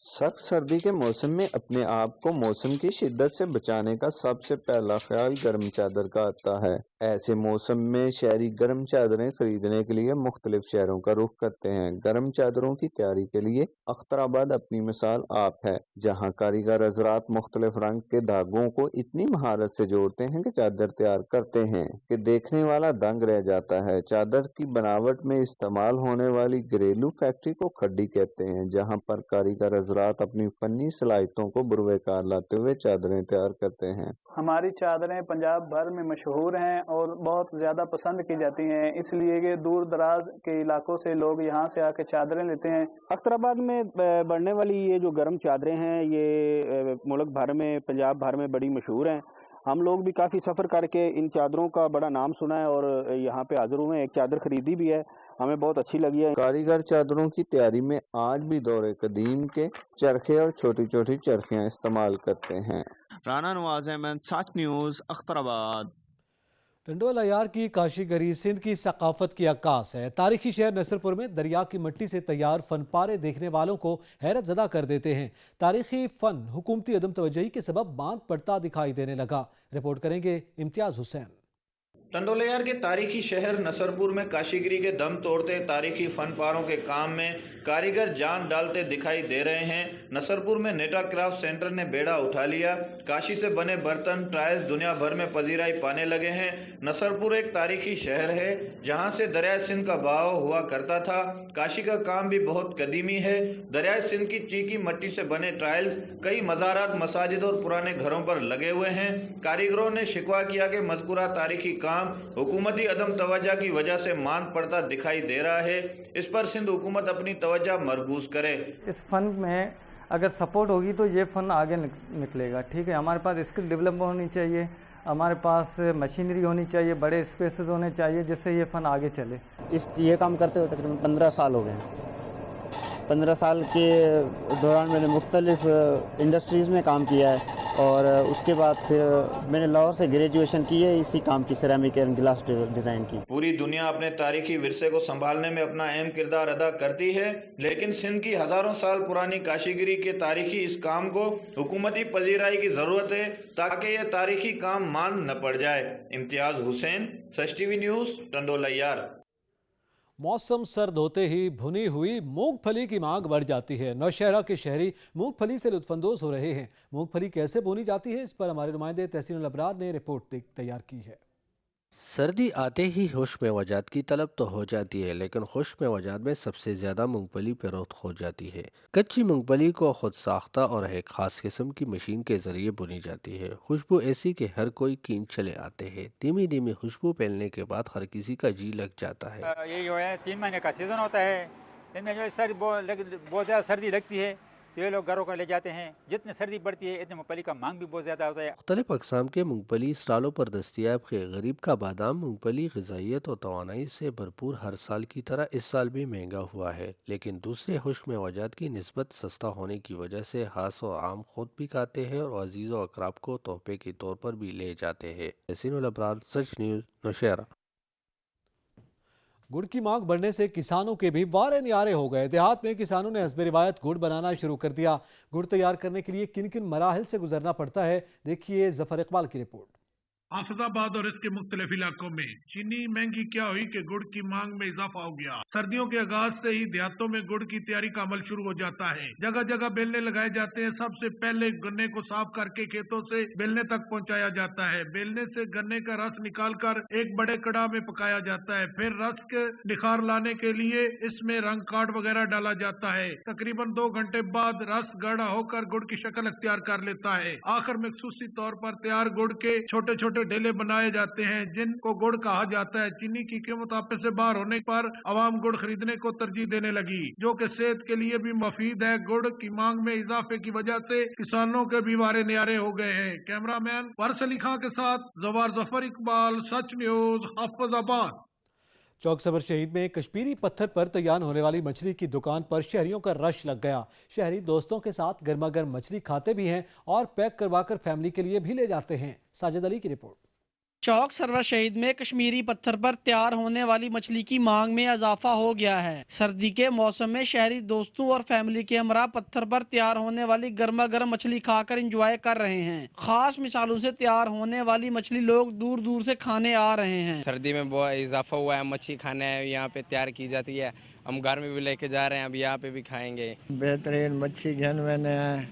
सख्त सर्दी के मौसम में अपने आप को मौसम की शिद्दत से बचाने का सबसे पहला ख्याल गर्म चादर का आता है। ऐसे मौसम में शहरी गर्म चादरें खरीदने के लिए मुख्तलिफ शहरों का रुख करते हैं। गर्म चादरों की तैयारी के लिए अख्तराबाद अपनी मिसाल आप है, जहां कारीगर हजरात मुख्तलिफ रंग के धागों को इतनी महारत से जोड़ते हैं कि चादर तैयार करते हैं कि देखने वाला दंग रह जाता है। चादर की बनावट में इस्तेमाल होने वाली घरेलू फैक्ट्री को खड्डी कहते हैं, जहां पर कारीगर हजरात अपनी फनी सलाहियतों को बुरवेकार लाते हुए चादरें तैयार करते हैं। हमारी चादरें पंजाब भर में मशहूर हैं और बहुत ज़्यादा पसंद की जाती हैं, इसलिए कि दूर दराज के इलाकों से लोग यहाँ से आके चादरें लेते हैं। अख्तराबाद में बनने वाली ये जो गर्म चादरें हैं ये मुल्क भर में, पंजाब भर में बड़ी मशहूर हैं। हम लोग भी काफ़ी सफ़र करके इन चादरों का बड़ा नाम सुना है और यहाँ पे हाजिर हुए हैं। एक चादर खरीदी भी है, हमें बहुत अच्छी लगी है। कारीगर चादरों की तैयारी में आज भी दौरे कदीम के चरखे और छोटी छोटी चरखियाँ इस्तेमाल करते हैं। राना नवाज अहमद, सच न्यूज़, अख्तराबाद। टंडोल अयार की काशीगरी सिंध की सकाफत की अक्कास है। तारीखी शहर नसरपुर में दरिया की मिट्टी से तैयार फनपारे देखने वालों को हैरत ज़दा कर देते हैं। तारीखी फन हुकूमती अदम तवज्जोही के सबब बांध पड़ता दिखाई देने लगा। रिपोर्ट करेंगे इम्तियाज हुसैन। टंडोलयार के तारीखी शहर नसरपुर में काशीगिरी के दम तोड़ते तारीखी फनपारों के काम में कारीगर जान डालते दिखाई दे रहे हैं। नसरपुर में नेटा क्राफ्ट सेंटर ने बेड़ा उठा लिया। काशी से बने बर्तन टाइल्स दुनिया भर में पजीराई पाने लगे हैं। नसरपुर एक तारीखी शहर है जहां से दरिया सिंध का बहाव हुआ करता था। काशी का काम भी बहुत कदीमी है। दरिया सिंध की चीकी मट्टी से बने टाइल्स कई मज़ारात, मसाजिद और पुराने घरों पर लगे हुए हैं। कारीगरों ने शिकवा किया कि मज़कूरा तारीखी काम हुकूमती अदम तवज्जो की वजह से मांद पड़ता दिखाई दे रहा है। इस पर सिंध हुकूमत अपनी तवज्जो मरकूज करे। इस फन में अगर सपोर्ट होगी तो ये फन आगे निकलेगा। ठीक है, हमारे पास स्किल डेवलप होनी चाहिए, हमारे पास मशीनरी होनी चाहिए, बड़े स्पेसेस होने चाहिए जिससे ये फन आगे चले। ये काम करते हुए तकरीबन 15 साल हो गए। 15 साल के दौरान मैंने मुख्तलिफ इंडस्ट्रीज़ में काम किया है और उसके बाद फिर मैंने लाहौर से ग्रेजुएशन की है इसी काम की, सिरेमिक एंड ग्लास डिज़ाइन की। पूरी दुनिया अपने तारीखी विरसे को संभालने में अपना अहम किरदार अदा करती है, लेकिन सिंध की हज़ारों साल पुरानी काशीगिरी के तारीखी इस काम को हुकूमती पजीराई की ज़रूरत है ताकि यह तारीखी काम मांद न पड़ जाए। इम्तियाज़ हुसैन, सच टीवी न्यूज़, टंडोल अयार। मौसम सर्द होते ही भुनी हुई मूंगफली की मांग बढ़ जाती है। नौशहरा के शहरी मूंगफली से लुत्फानंदोज हो रहे हैं। मूंगफली कैसे भुनी जाती है, इस पर हमारे नुमाइंदे तहसीनुल अबरार ने रिपोर्ट तैयार की है। सर्दी आते ही खुश्क मेवाजात की तलब तो हो जाती है, लेकिन खुश्क मेवाजात में सबसे ज़्यादा मूंगफली फरोख्त हो जाती है। कच्ची मूंगफली को खुद साख्ता और एक ख़ास किस्म की मशीन के ज़रिए बुनी जाती है। खुशबू ऐसी कि हर कोई कीन चले आते हैं। धीमी धीमी खुशबू फैलने के बाद हर किसी का जी लग जाता है। ये जो है 3 महीने का सीज़न होता है, इनमें जो बहुत ज़्यादा सर्दी लगती है तो ये लोग घरों का ले जाते हैं। जितनी सर्दी बढ़ती है इतनी मूंगफली का मांग भी बहुत ज़्यादा होता है। मुख्तलिफ अक़साम के मूंगफली स्टॉलों पर दस्तियाब है। गरीब का बादाम मूंगफली ग़िज़ाइयत और तवानाई से भरपूर हर साल की तरह इस साल भी महंगा हुआ है, लेकिन दूसरे खुश्क मेवाजात की निस्बत सस्ता होने की वजह से हास और आम खुद भी खाते हैं और अजीज़ व अक़राब को तोहफे के तौर पर भी ले जाते हैं। तहसीनुल अबरार, सच न्यूज़, नौशहरा। गुड़ की मांग बढ़ने से किसानों के भी वारे न्यारे हो गए। देहात में किसानों ने हस्बे रिवायत गुड़ बनाना शुरू कर दिया। गुड़ तैयार करने के लिए किन किन मराहिल से गुजरना पड़ता है, देखिए जफर इकबाल की रिपोर्ट। आफताबाद और इसके मुख्तलिफ इलाकों में चीनी महंगी क्या हुई कि गुड़ की मांग में इजाफा हो गया। सर्दियों के आगाज से ही देहातों में गुड़ की तैयारी का अमल शुरू हो जाता है। जगह जगह बेलने लगाए जाते हैं। सबसे पहले गन्ने को साफ करके खेतों से बेलने तक पहुंचाया जाता है। बेलने से गन्ने का रस निकालकर एक बड़े कड़ा में पकाया जाता है। फिर रस के निखार लाने के लिए इसमें रंग काट वगैरह डाला जाता है। तकरीबन 2 घंटे बाद रस गाढ़ा होकर गुड़ की शक्ल अख्तियार कर लेता है। आखिर में खुसूसी तौर पर तैयार गुड़ के छोटे छोटे ढेले बनाए जाते हैं जिनको गुड़ कहा जाता है। चीनी की कीमत आपे से बाहर होने पर आवाम गुड़ खरीदने को तरजीह देने लगी, जो कि सेहत के लिए भी मुफीद है। गुड़ की मांग में इजाफे की वजह से किसानों के भी वारे न्यारे हो गए हैं। कैमरामैन वारिस अली खां के साथ जफर इकबाल, सच न्यूज़, हाफिजाबाद। चौक सबर शहीद में कश्मीरी पत्थर पर तैयार होने वाली मछली की दुकान पर शहरियों का रश लग गया। शहरी दोस्तों के साथ गर्मा गर्म मछली खाते भी हैं और पैक करवाकर फैमिली के लिए भी ले जाते हैं। साजिद अली की रिपोर्ट। चौक सरवर शहीद में कश्मीरी पत्थर पर तैयार होने वाली मछली की मांग में इजाफा हो गया है। सर्दी के मौसम में शहरी दोस्तों और फैमिली के हमरा पत्थर पर तैयार होने वाली गर्मा गर्म मछली खाकर एंजॉय कर रहे हैं। खास मिसालों से तैयार होने वाली मछली लोग दूर दूर से खाने आ रहे हैं। सर्दी में बहुत इजाफा हुआ है, मछली खाने यहाँ पे तैयार की जाती है, हम घर में भी लेके जा रहे हैं, अब यहाँ पे भी खाएंगे। बेहतरीन मच्छी घन मैंने है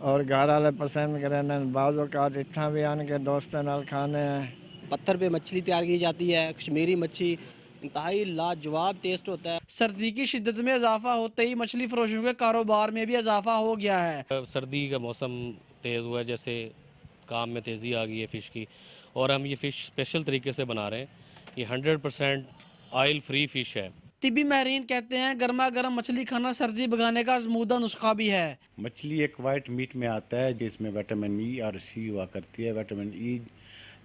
और घर वाले पसंद करें, बाज़ औक़ात इतना भी आन के दोस्तों नाल खाने हैं। पत्थर पे मछली तैयार की जाती है, कश्मीरी मच्छी इंतहाई लाजवाब टेस्ट होता है। सर्दी की शिद्दत में इजाफा होते ही मछली फरोशों के कारोबार में भी इजाफा हो गया है। सर्दी का मौसम तेज़ हुआ है, जैसे काम में तेज़ी आ गई है फ़िश की, और हम ये फ़िश स्पेशल तरीके से बना रहे हैं। ये 100% ऑयल फ्री फ़िश है। तिबी महरीन कहते हैं गर्मा गर्म मछली खाना सर्दी भगाने का आज़मूदा नुस्खा भी है। मछली एक वाइट मीट में आता है जिसमें विटामिन ई और सी हुआ करती है। विटामिन ई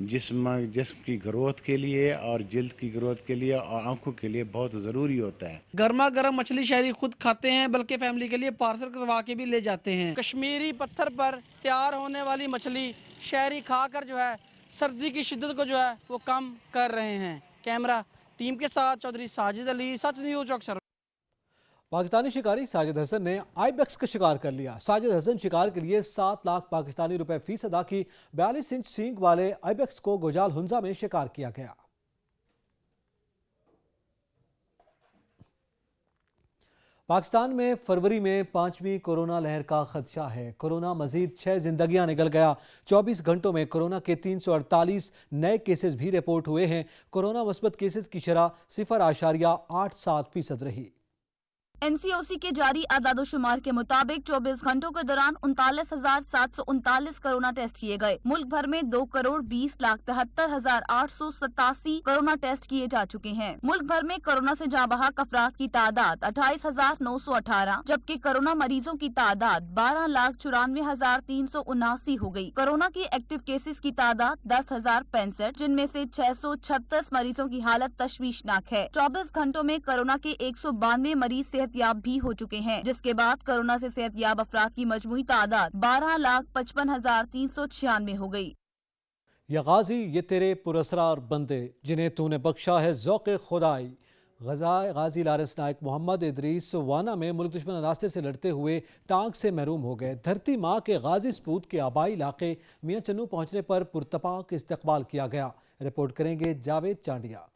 जिस्म की ग्रोथ के लिए और जिल्द की ग्रोथ के लिए और आंखों के लिए बहुत ज़रूरी होता है। गर्मा गर्म मछली शहरी खुद खाते हैं, बल्कि फैमिली के लिए पार्सल करवा के भी ले जाते हैं। कश्मीरी पत्थर पर तैयार होने वाली मछली शहरी खाकर जो है सर्दी की शिद्दत को जो है वो कम कर रहे हैं। कैमरा टीम के साथ चौधरी साजिद अली, सच न्यूज़ चौक सरवर। पाकिस्तानी शिकारी साजिद हसन ने आइबेक्स का शिकार कर लिया। साजिद हसन शिकार के लिए 7 लाख पाकिस्तानी रुपए फीस अदा की। 42 इंच सींग वाले आइबेक्स को गोजाल हुंजा में शिकार किया गया। पाकिस्तान में फरवरी में 5वीं कोरोना लहर का खदशा है। कोरोना मजीद 6 जिंदगियां निकल गया। 24 घंटों में कोरोना के 348 नए केसेस भी रिपोर्ट हुए हैं। कोरोना मुस्बत केसेस की शरह 0.87% रही। एनसीओसी के जारी आदादोशुमार के मुताबिक 24 घंटों के दौरान 39,739 कोरोना टेस्ट किए गए। मुल्क भर में 2,20,73,887 कोरोना टेस्ट किए जा चुके हैं। मुल्क भर में कोरोना से जाँ बहक अफराद की तादाद 28,918, जबकि कोरोना मरीजों की तादाद 12,94,379 हो गई। कोरोना के एक्टिव केसेस की तादाद 10,065, जिनमें से 636 मरीजों की हालत तशवीशनाक है। 24 घंटों में कोरोना के 192 मरीज सेहतयाब भी हो चुके हैं, जिसके बाद कोरोना से सेहतयाब अफराद की मजमूई तादाद 12,55,396 हो गई। या गाजी ये तेरे पुरस्रार बंदे जिन्हें तूने बख्शा है ज़ौक़े खुदाई। गाजी लारिस नाइक मोहम्मद इदरीस वाना में मुल्क दुश्मन अनासर से लड़ते हुए टांग से महरूम हो गए। धरती माँ के गाजी सपूत के आबाई इलाके मियाँ चन्नू पहुँचने पर पुरतपाक इस्तकबाल किया गया। रिपोर्ट करेंगे जावेद चांडिया।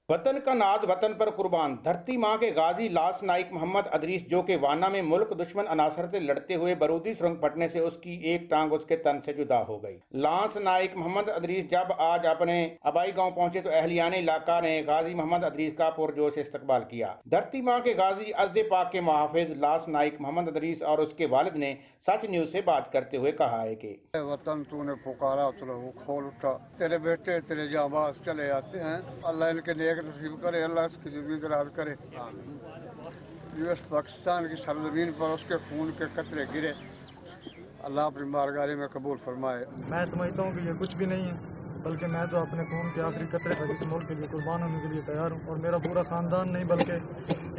वतन का नाज वतन पर कुर्बान धरती माँ के गाजी लास नाइक मोहम्मद अदरीस, जो कि वाना में मुल्क दुश्मन अनासर से लड़ते हुए बरूदी सुरंग फटने से उसकी एक टांग उसके तन से जुदा हो गई। लास नाइक मोहम्मद अदरीस जब आज अपने आबाई गांव पहुंचे तो अहलियान इलाका ने गाजी मोहम्मद अदरीस का पुरजोश इस्तकबाल किया। धरती माँ के गाजी अर्ज़ पाक के मुहाफिज लास नाइक मोहम्मद अदरीस और उसके वालिद ने सच न्यूज से बात करते हुए कहा है कि वतन तूने पुकारा तो वो खोल उठा, तेरे बेटे तेरे जाबाज चले आते हैं, अल्लाह इनके नेक नसीब करे, अल्लाह इसकी ज़िंदगी दराज करे। यूएस पाकिस्तान की सरजमीन पर उसके खून के कतरे गिरे, अल्लाह अपनी बारगाह में कबूल फरमाए। मैं समझता हूँ कि ये कुछ भी नहीं है, बल्कि मैं तो अपने खून के आखिरी कतरे तक इस मुल्क के लिए कुर्बान होने के लिए तैयार हूँ, और मेरा पूरा ख़ानदान नहीं बल्कि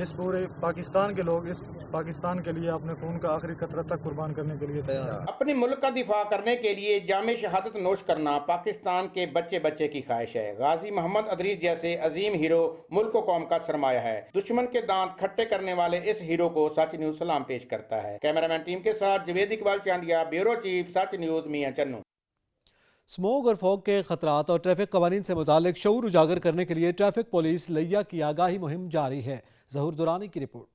इस पूरे पाकिस्तान के लोग इस पाकिस्तान के लिए अपने खून का आखिरी कतरा तक कुर्बान करने के लिए तैयार है। अपने मुल्क का दिफा करने के लिए जामे शहादत नोश करना पाकिस्तान के बच्चे बच्चे की ख्वाहिश है। गाजी मोहम्मद अदरीस जैसे अजीम हीरो मुल्क व कौम का सरमाया है। दुश्मन के दांत खट्टे करने वाले इस हीरो को सच न्यूज सलाम पेश करता है। कैमरामैन टीम के साथ जवेद इकबाल चांडिया, ब्यूरो चीफ सच न्यूज, मियां चन्नू। स्मोक और फॉग के खतरात और ट्रैफिक कवानीन से मुतालिक शऊर उजागर करने के लिए ट्रैफिक पुलिस लिया की आगाही मुहिम जारी है। ज़हूर दुरानी की रिपोर्ट।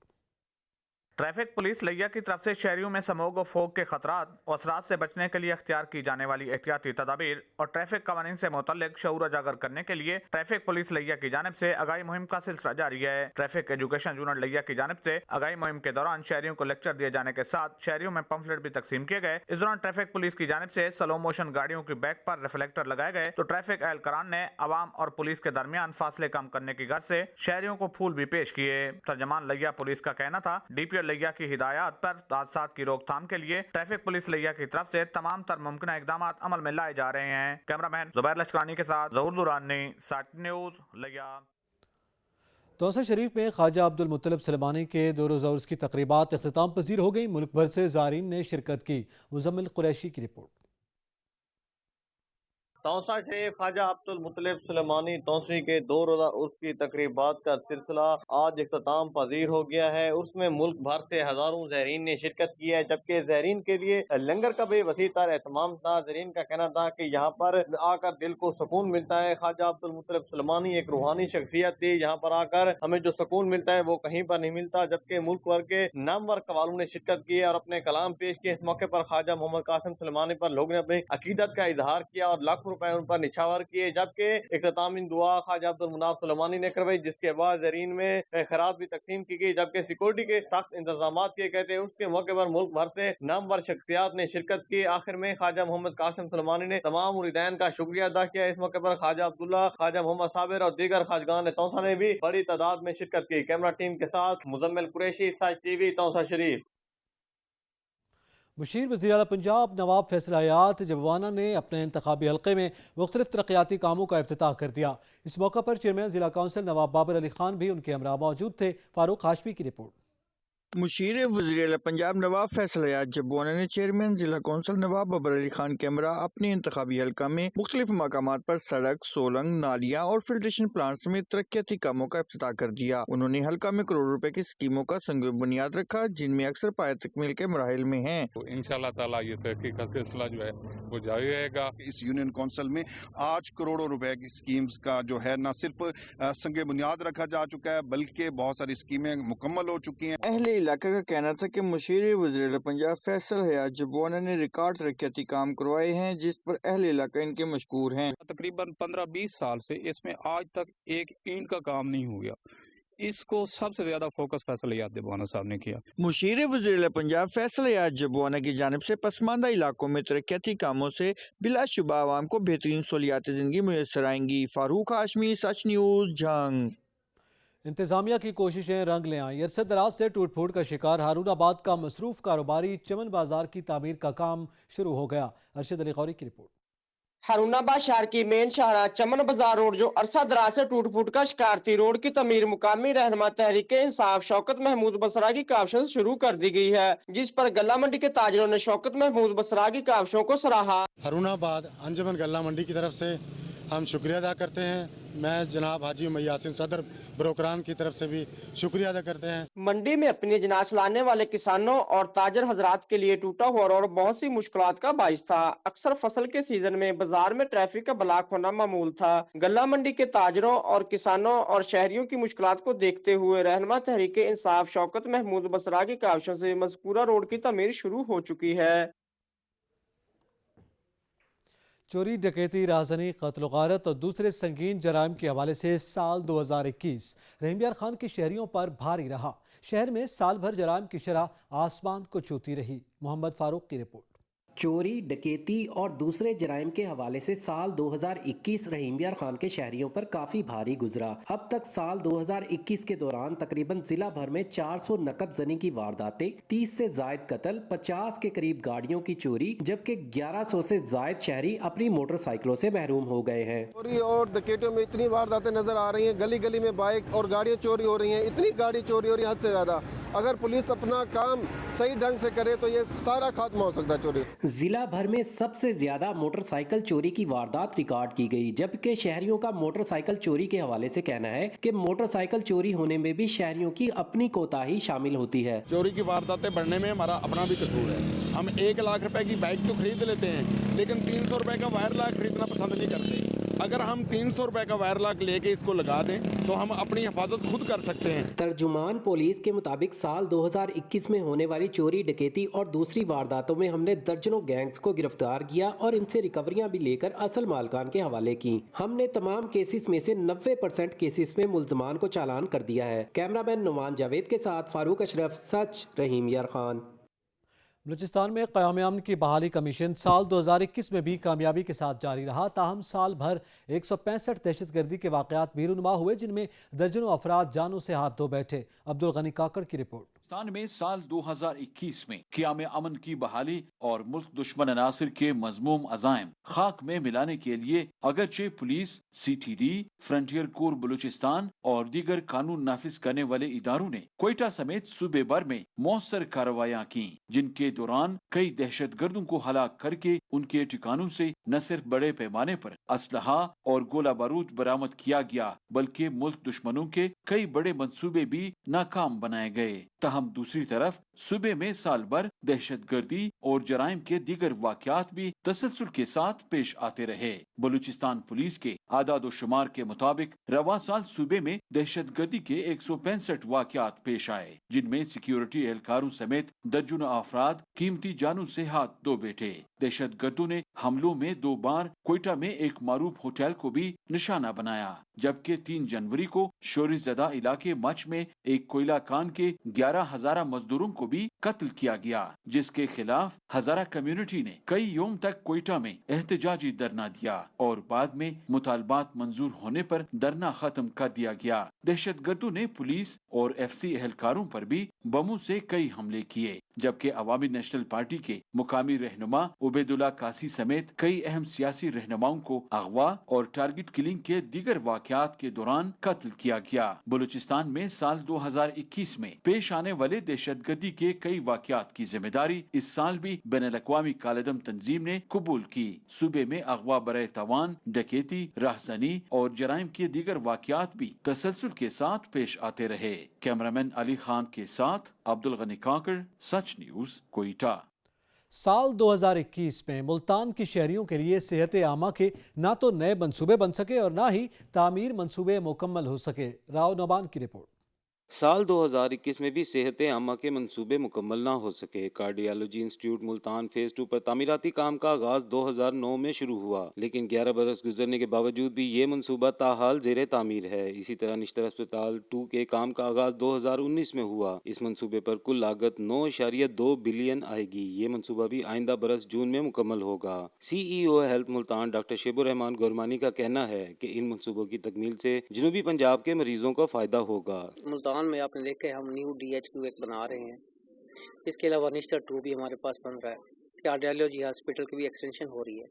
ट्रैफिक पुलिस लिया की तरफ से शहरियों में स्मोग और फोग के खतरात और असरात से बचने के लिए अख्तियार की जाने वाली एहतियाती तदाबीर और ट्रैफिक कवानीन से मुतल्लिक शऊर उजागर करने के लिए ट्रैफिक पुलिस लिया की जानिब से आगाही मुहिम का सिलसिला जारी है। ट्रैफिक एजुकेशन यूनिट लिया की जानिब से आगाही मुहिम के दौरान शहरियों को लेक्चर दिए जाने के साथ शहरियों में पंफलेट भी तकसीम किए गए। इस दौरान ट्रैफिक पुलिस की जानिब से स्लो मोशन गाड़ियों की बैक पर रिफ्लेक्टर लगाए गए तो ट्रैफिक एहलकारान ने अवाम और पुलिस के दरमियान फासले कम करने की गर्ज से शहरियों को फूल भी पेश किए। तर्जमान लिया पुलिस का कहना था, डीपीओ लिया की हिदायत पर हादसात की रोकथाम के लिए ट्रैफिक पुलिस लिया की तरफ से तमाम तर मुमकिन इकदाम अमल में लाए जा रहे हैं। कैमरामैन जुबैर लश्करानी के साथ ज़हूर दुरानी, सच न्यूज, लिया। तौसा शरीफ में ख्वाजा अब्दुल मुत्तलिब सलेमानी के दो रोज़ा उर्स की तकरीबात इख्तिताम पजीर हो गई। मुल्क भर से ज़ायरीन ने शिरकत की। मुज़म्मिल कुरैशी की रिपोर्ट। तौसा शरीफ ख्वाजा अब्दुल मुतलिब सुलेमानी तौसी के 2 रोज़ा उर्स की तकरीबात का सिलसिला आज इख्तिताम पजीर हो गया है। उसमें मुल्क भर से हजारों ज़ायरीन ने शिरकत की है, जबकि ज़ायरीन के लिए लंगर का भी वसी तर एहतमाम था। ज़ायरीन का कहना था कि यहाँ पर आकर दिल को सुकून मिलता है। ख्वाजा अब्दुल मुतलिब सुलेमानी एक रूहानी शख्सियत थी, यहाँ पर आकर हमें जो सुकून मिलता है वो कहीं पर नहीं मिलता। जबकि मुल्क भर के नामवर कवालों ने शिरकत की और अपने कलाम पेश किए। इस मौके पर ख्वाजा मोहम्मद कासिम सुलेमानी पर लोगों ने अपनी अकीदत का इजहार किया और लाखों रुपए उन पर निछावर किए। जबकि इख्तितामी दुआ ख्वाजा अब्दुल मुनाफ सुलेमानी ने करवाई, जिसके बाद ज़रीन में खैरात भी तकसीम की गई। जबकि सिक्योरिटी के सख्त इंतजाम किए गए थे। उसके मौके पर मुल्क भर से नामवर शख्सियात ने शिरकत की। आखिर में ख्वाजा मोहम्मद कासिम सुलेमानी ने तमाम मुरीदैन का शुक्रिया अदा किया। इस मौके पर ख्वाजा अब्दुल्ला, ख्वाजा मोहम्मद साबिर और दीगर ख्वाजगान तौसा ने भी बड़ी तादाद में शिरकत की। कैमरा टीम के साथ मुजम्मिल कुरैशी, सच टीवी, तौसा शरीफ। मुशीर वज़ीर आला पंजाब नवाब फैसल हयात जबवाना ने अपने इंतखाबी हल्के में मुख्तलिफ तरक्याती कामों का इफ्तिताह कर दिया। इस मौका पर चेयरमैन ज़िला काउंसिल नवाब बाबर अली खान भी उनके हमरा मौजूद थे। फारूक हाशमी की रिपोर्ट। मुशीर वज़ीर आला पंजाब नवाब फैसल हयात जबवाना ने चेयरमैन ज़िला कौंसिल नवाब बाबर अली खान के हमरा अपने इंतखाबी हल्का में मुख्तलिफ मकामात पर सड़क, सोलंग, नालियाँ और फिल्ट्रेशन प्लांट समेत तरक्याती कामों का इफ्तिताह कर दिया। उन्होंने हल्का में करोड़ रुपए की स्कीमों का संग बुनियाद रखा, जिनमें अक्सर पाया तकमील के मराहिल में हैं। इंशाअल्लाह ताला ये तरक्की का सिलसिला जो है वो जारी रहेगा। इस यूनियन काउंसिल में आज करोड़ों रुपए की स्कीम्स का जो है न सिर्फ संग बुनियाद रखा जा चुका है, बल्कि बहुत सारी स्कीमें मुकम्मल हो चुकी हैं। अहले इलाके का कहना था कि मुशीर वज़ीर पंजाब फैसल हयात जबवाना ने रिकॉर्ड तरक्याती काम करवाए हैं, जिस पर अहले इलाका इनके मशकूर हैं। तकरीबन 15-20 साल से इसमें आज तक एक ईंट का काम नहीं हुआ। इसको सबसे ज्यादा फोकस फैसल हयात जबवाना साहब ने किया। मुशीर वज़ीर पंजाब फैसल हयात जबवाना की जानिब से पसमानदा इलाकों में तरक्याती कामों से बिलाशुबा आवाम को बेहतरीन सहूलियात जिंदगी मुयसर आएंगी। फारूक हाशमी, सच न्यूज़, जंग। इंतजामिया की कोशिशें रंग ले आईं। अरसे दराज से टूट फूट का शिकार हारूनाबाद का मसरूफ कारोबारी चमन बाजार की तामीर का काम शुरू हो गया। अरशद अली गौरी की रिपोर्ट। हारूनाबाद शहर की मेन शाहरा चमन बाजार रोड जो अरसा दराज से टूट फूट का शिकार थी, रोड की तमीर मुकामी रहनुमा तहरीक इंसाफ शौकत महमूद बसरा की काविशों से शुरू कर दी गई है, जिस पर गल्ला मंडी के ताजरों ने शौकत महमूद बसरा की काविशों को सराहा। हारूनाबाद अंजुमन गल्ला मंडी की तरफ से हम शुक्रिया अदा करते हैं। मैं जनाब हाजी यासिन सदर ब्रोकरान की तरफ से भी शुक्रिया अदा करते हैं। मंडी में अपनी अजनास लाने वाले किसानों और ताजर हजरात के लिए टूटा हुआ रोड बहुत सी मुश्किलात का बाइस था। अक्सर फसल के सीजन में बाजार में ट्रैफिक का ब्लॉक होना मामूल था। गल्ला मंडी के ताजरों और किसानों और शहरियों की मुश्किलात को देखते हुए रहनुमा तहरीक इंसाफ शौकत महमूद बसरा की काविशों से मज़कूरा रोड की तमीर शुरू हो चुकी है। चोरी, डकैती, राहज़नी, क़त्ल गारत और दूसरे संगीन जराइम के हवाले से साल 2021 रहीम यार खान के शहरियों पर भारी रहा। शहर में साल भर जराइम की शरह आसमान को छूती रही। मोहम्मद फारूक की रिपोर्ट। चोरी, डकैती और दूसरे जराइम के हवाले से साल 2021 रहीम यार खान के शहरियों पर काफी भारी गुजरा। अब तक साल 2021 के दौरान तकरीबन जिला भर में 400 नकब जनी की वारदातें, 30 से जायद कत्ल, 50 के करीब गाड़ियों की चोरी, जबकि 1100 से जायद शहरी अपनी मोटरसाइकिलों से महरूम हो गए हैं। चोरी और डकैतियों में इतनी वारदातें नजर आ रही हैं, गली गली में बाइक और गाड़ियाँ चोरी हो रही हैं, इतनी गाड़ी चोरी हो रही है हद से ज्यादा। अगर पुलिस अपना काम सही ढंग से करे तो ये सारा खात्मा हो सकता है चोरी। जिला भर में सबसे ज्यादा मोटरसाइकिल चोरी की वारदात रिकॉर्ड की गई, जबकि शहरियों का मोटरसाइकिल चोरी के हवाले से कहना है कि मोटरसाइकिल चोरी होने में भी शहरियों की अपनी कोताही शामिल होती है। चोरी की वारदातें बढ़ने में हमारा अपना भी कसूर है। हम 1 लाख रुपए की बाइक तो खरीद लेते हैं, लेकिन 300 रुपए का वायर लॉक खरीदना पसंद नहीं करते। अगर हम 300 रुपए का वायर लॉक लेके इसको लगा दें तो हम अपनी हिफाजत खुद कर सकते हैं। तर्जुमान पुलिस के मुताबिक साल 2021 में होने वाली चोरी, डकैती और दूसरी वारदातों में हमने दर्जनों गैंग्स को गिरफ्तार किया और इनसे रिकवरियां भी लेकर असल मालकान के हवाले की। हमने तमाम केसेस में से 90% केसेस में मुल्जमान को चालान कर दिया है। कैमरामैन नुमान जावेद के साथ फारूक अशरफ, सच, रहीम यार खान। बलूचिस्तान में क़याम अमन की बहाली कमीशन साल 2021 में भी कामयाबी के साथ जारी रहा। ताहम साल भर 165 दहशतगर्दी के वाक़यात भी रूनुमा हुए, जिनमें दर्जनों अफराद जानों से हाथ धो बैठे। अब्दुल गनी काकड़ की रिपोर्ट। पाकिस्तान में साल 2021 में क़याम अमन की बहाली और मुल्क दुश्मन अनासिर के मज़मूम अज़ाइम खाक में मिलाने के लिए अगरचे police, CTD, frontier core Balochistan और दीगर कानून नाफिज करने वाले इदारों ने क्वेटा समेत सूबे भर में मौसर कार्रवाइयाँ की, जिनके दौरान कई दहशत गर्दों को हलाक करके उनके ठिकानों से न सिर्फ बड़े पैमाने पर असलहा और गोला बारूद बरामद किया गया, बल्कि मुल्क दुश्मनों के कई बड़े मंसूबे भी नाकाम बनाए गए। तहम दूसरी तरफ सूबे में साल भर दहशत गर्दी और जराइम के दीगर वाक़यात भी तसलसल के साथ पेश आते रहे। बलूचिस्तान पुलिस के आदाद शुमार के मुताबिक रवा साल सूबे में दहशत गर्दी के 165 वाक़यात पेश आए, जिनमें सिक्योरिटी एहलकारों समेत दर्जनों अफराद कीमती जानों से हाथ धो बैठे। दहशत गर्दों ने हमलों में 2 बार क्वेटा में एक मारूफ होटल को भी निशाना बनाया, जबकि 3 जनवरी को शोरीज़दा इलाके मच में एक कोयला कान के 11 हज़ारा मजदूरों को भी कत्ल किया गया, जिसके खिलाफ हजारा कम्युनिटी ने कई योम तक क्वेटा में एहतजाजी धरना दिया और बाद में मुतालबात मंजूर होने पर धरना खत्म कर दिया गया। दहशत गर्दों ने पुलिस और FC एहलकारों पर भी बमों से कई हमले किए, जबकि अवामी नेशनल पार्टी के मुकामी रहनुमा उबैदुल्ला कासी समेत कई अहम सियासी रहनुमाओं को अगवा और टारगेट किलिंग के दीगर वाक़यात के दौरान कत्ल किया गया। बलूचिस्तान में साल 2021 में पेश आने वाले दहशत गर्दी के कई वाक़यात की जिम्मेदारी इस साल भी बैनुल-अक़वामी कालेदम तंजीम ने कबूल की। सूबे में अगवा बरे तवान, डकैती, राहज़नी और जराइम के दीगर वाक़यात भी तसलसल के साथ पेश आते रहे। कैमरामैन अली खान के साथ अब्दुल गनी काकर, सच न्यूज़, कोयटा। साल 2021 में मुल्तान के शहरियों के लिए सेहत आमा के ना तो नए मंसूबे बन सके और ना ही तामीर मंसूबे मुकम्मल हो सके। राव नोमान की रिपोर्ट। साल 2021 में भी सेहत आमा के मंसूबे मुकम्मल ना हो सके। कार्डियोलॉजी इंस्टीट्यूट मुल्तान फेज 2 पर तामीराती काम का आगाज 2009 में शुरू हुआ, लेकिन 11 बरस गुजरने के बावजूद भी ये मंसूबा ताहाल जेरे तामीर है। इसी तरह निश्तर अस्पताल 2 के काम का आगाज 2019 में हुआ। इस मंसूबे पर कुल लागत 9.2 बिलियन आएगी। ये मंसूबा भी आइंदा बरस जून में मुकम्मल होगा। CEO health Multan doctor Shebur Rehman Gurmani का कहना है कि इन मंसूबों की तकमील से जनूबी पंजाब के मरीजों को फायदा होगा। में आपने देखे हम न्यू DHQ एक बना रहे हैं, इसके अलावा निश्तर 2 भी हमारे पास बन रहा है। कार्डियोलॉजी हॉस्पिटल की भी एक्सटेंशन हो रही है।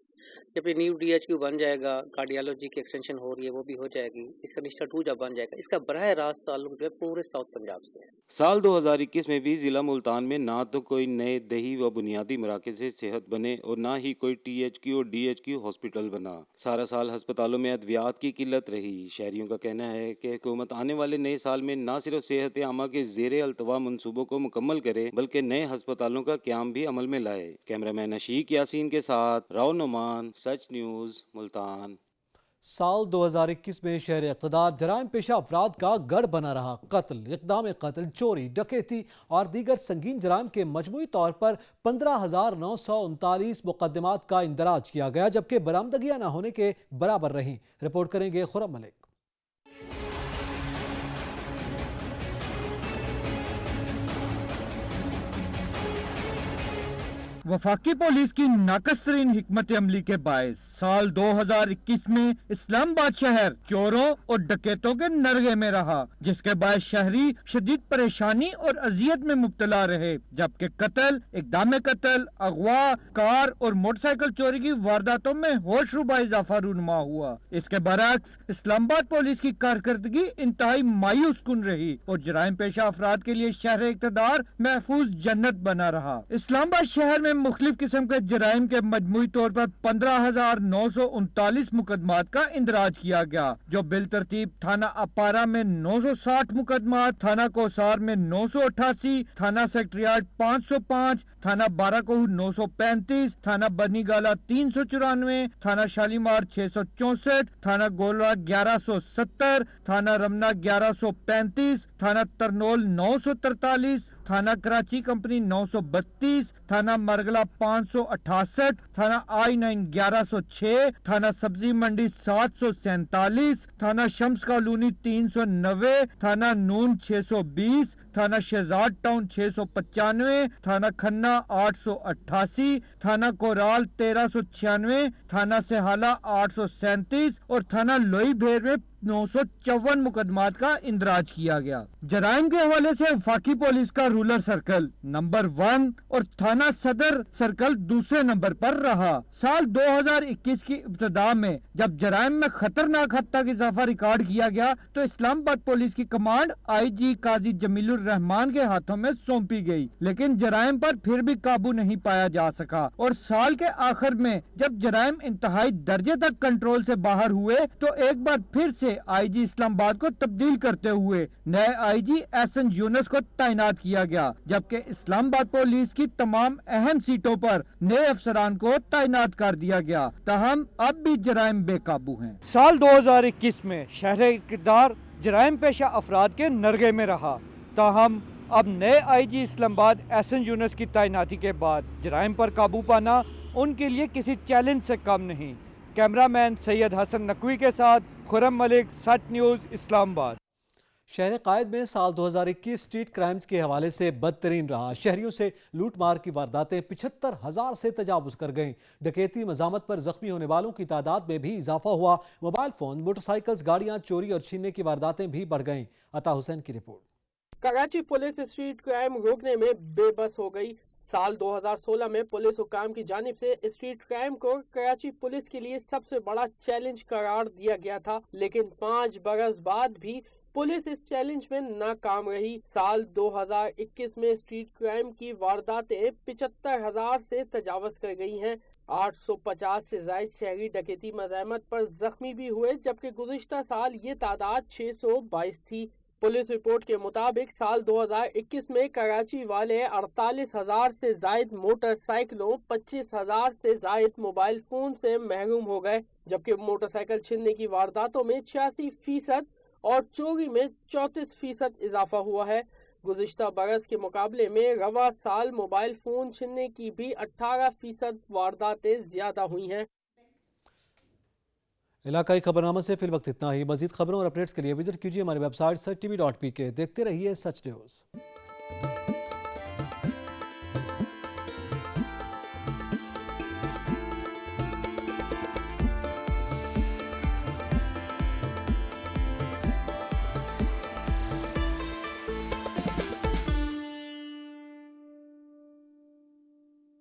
जब ये न्यू DHQ बन जाएगा, कार्डियोलॉजी की एक्सटेंशन हो रही है, वो भी हो जाएगी। इसका निश्तर 2 जब बन जाएगा, इसका बराह रास्त ताल्लुक जो है पूरे साउथ पंजाब से है। साल 2021 में भी जिला मुल्तान में ना तो कोई नए दही व बुनियादी मराकज़ सेहत बने और ना ही कोई THQ और DHQ हॉस्पिटल बना। सारा साल अस्पतालों में अद्वियात की किल्लत रही। शहरियों का कहना है कि हुकूमत आने वाले नए साल में ना सिर्फ सेहत आमा के ज़ेरे अल्तवा मंसूबों को मुकम्मल करे, बल्कि नए अस्पतालों का क़याम भी अमल में लाए। कैमरामैन अशीक यासीन के साथ राव नोमान, सच न्यूज़, मुल्तान। साल 2021 में शहर इक़्तिदार जराइम पेशा अफराद का गढ़ बना रहा। कत्ल, इक़दाम कत्ल, चोरी, डकैती और दीगर संगीन जराइम के मजमूई तौर पर 15,939 मुकदमात का इंदराज किया गया, जबकि बरामदगियां न होने के बराबर रहीं। रिपोर्ट करेंगे खुरम मलिक। वफाकी पुलिस की नाकसतरीन हिकमत अमली के बायस साल 2021 में इस्लामाबाद शहर चोरों और डकैतों के नरगे में रहा, जिसके बायस शहरी शदीद परेशानी और अजियत में मुब्तला रहे। जबकि कत्ल, इक़दाम कत्ल, अगवा, कार और मोटरसाइकिल चोरी की वारदातों में होशरुबा इजाफा रूनुमा हुआ। इसके बरक्स इस्लामाबाद पुलिस की कारकर्दगी इंतहाई मायूस कुन रही और जराइम पेशा अफराद के लिए शहर इक़्तिदार महफूज जन्नत बना रहा। इस्लामाबाद शहर में मुख्तलिफ किस्म के जराइम के मजमूई तौर पर 15,939 मुकदमात का इंदराज किया गया, जो बिल तरतीब थाना अपारा में 960 मुकदमात, थाना कोसार में 988, थाना सेक्रेटरियाट 505, थाना बाराकोह 935, थाना बनीगाला 394, थाना शालीमार 664, थाना गोलरा 1170, थाना रमना 1135, थाना तरनोल 943, थाना कराची कंपनी 932, थाना मरगला 568, थाना I9 1106, थाना सब्जी मंडी 747, थाना शम्स कॉलोनी 390, थाना नून 620, थाना शहजाद टाउन 695, थाना खन्ना 888, थाना कोराल 1396, थाना सेहाला 837 और थाना लोई भेर में 954 मुकदमात का इंदराज किया गया। जराइम के हवाले से वफाकी पुलिस का रूरल सर्कल नंबर 1 और थाना सदर सर्कल दूसरे नंबर पर रहा। साल 2021 की इब्तिदा में जब जराइम में खतरनाक हद तक इजाफा रिकॉर्ड किया गया तो इस्लामाबाद पुलिस की कमांड IG काजी जमीलुर रहमान के हाथों में सौंपी गई, लेकिन जराइम पर फिर भी काबू नहीं पाया जा सका और साल के आखिर में जब जराइम इंतहाई दर्जे तक कंट्रोल से बाहर हुए तो एक बार फिर से IG इस्लामाबाद को तब्दील करते हुए नए IG SN यूनुस को तैनात किया गया, जबकि इस्लामाबाद पुलिस की तमाम अहम सीटों पर नए अफसरान को तैनात कर दिया गया। ताहम अब भी जराइम बेकाबू हैं। साल 2021 में शहर इक़्तिदार जराइम पेशा अफराद के नरगे में रहा। ताहम अब नए IG इस्लामाबाद SN यूनुस की तैनाती के बाद जराइम पर काबू पाना उनके लिए किसी चैलेंज से कम नहीं। कैमरामैन सैयद हसन नकवी के साथ खुरम मलिक, सच न्यूज़, इस्लामाबाद। शहर कायद में साल 2021 स्ट्रीट क्राइम्स के हवाले से बदतरीन रहा। शहरियों से लूट मार की वारदातें 75,000 से तजावुज कर गईं। डकैती मजामत पर जख्मी होने वालों की तादाद में भी इजाफा हुआ। मोबाइल फोन, मोटरसाइकिल्स, गाड़ियां चोरी और छीनने की वारदातें भी बढ़ गईं। अता हुसैन की report. Karachi police street crime रोकने में बेबस हो गई। साल 2016 में पुलिस हुकाम की जानिब से स्ट्रीट क्राइम को कराची पुलिस के लिए सबसे बड़ा चैलेंज करार दिया गया था, लेकिन 5 बरस बाद भी पुलिस इस चैलेंज में नाकाम रही। साल 2021 में स्ट्रीट क्राइम की वारदातें 75,000 से तजावज कर गई हैं। 850 से ज्यादा शहरी डकैती मज़ामत पर जख्मी भी हुए, जबकि गुज़िश्ता साल ये तादाद 622 थी। पुलिस रिपोर्ट के मुताबिक साल 2021 में कराची वाले 48,000 से जायद मोटरसाइकिलों, 25,000 से जायद मोबाइल फोन से महरूम हो गए, जबकि मोटरसाइकिल छीनने की वारदातों में 86% और चोरी में 34% इजाफा हुआ है। गुज़िश्ता बरस के मुकाबले में रवा साल मोबाइल फोन छीनने की भी 18% वारदातें ज्यादा हुई हैं। इलाकाई खबरनामा से फिल वक्त इतना ही। मजीद खबरों और अपडेट्स के लिए विजिट कीजिए हमारी वेबसाइट sach.tv.pk। देखते रहिए सच न्यूज़।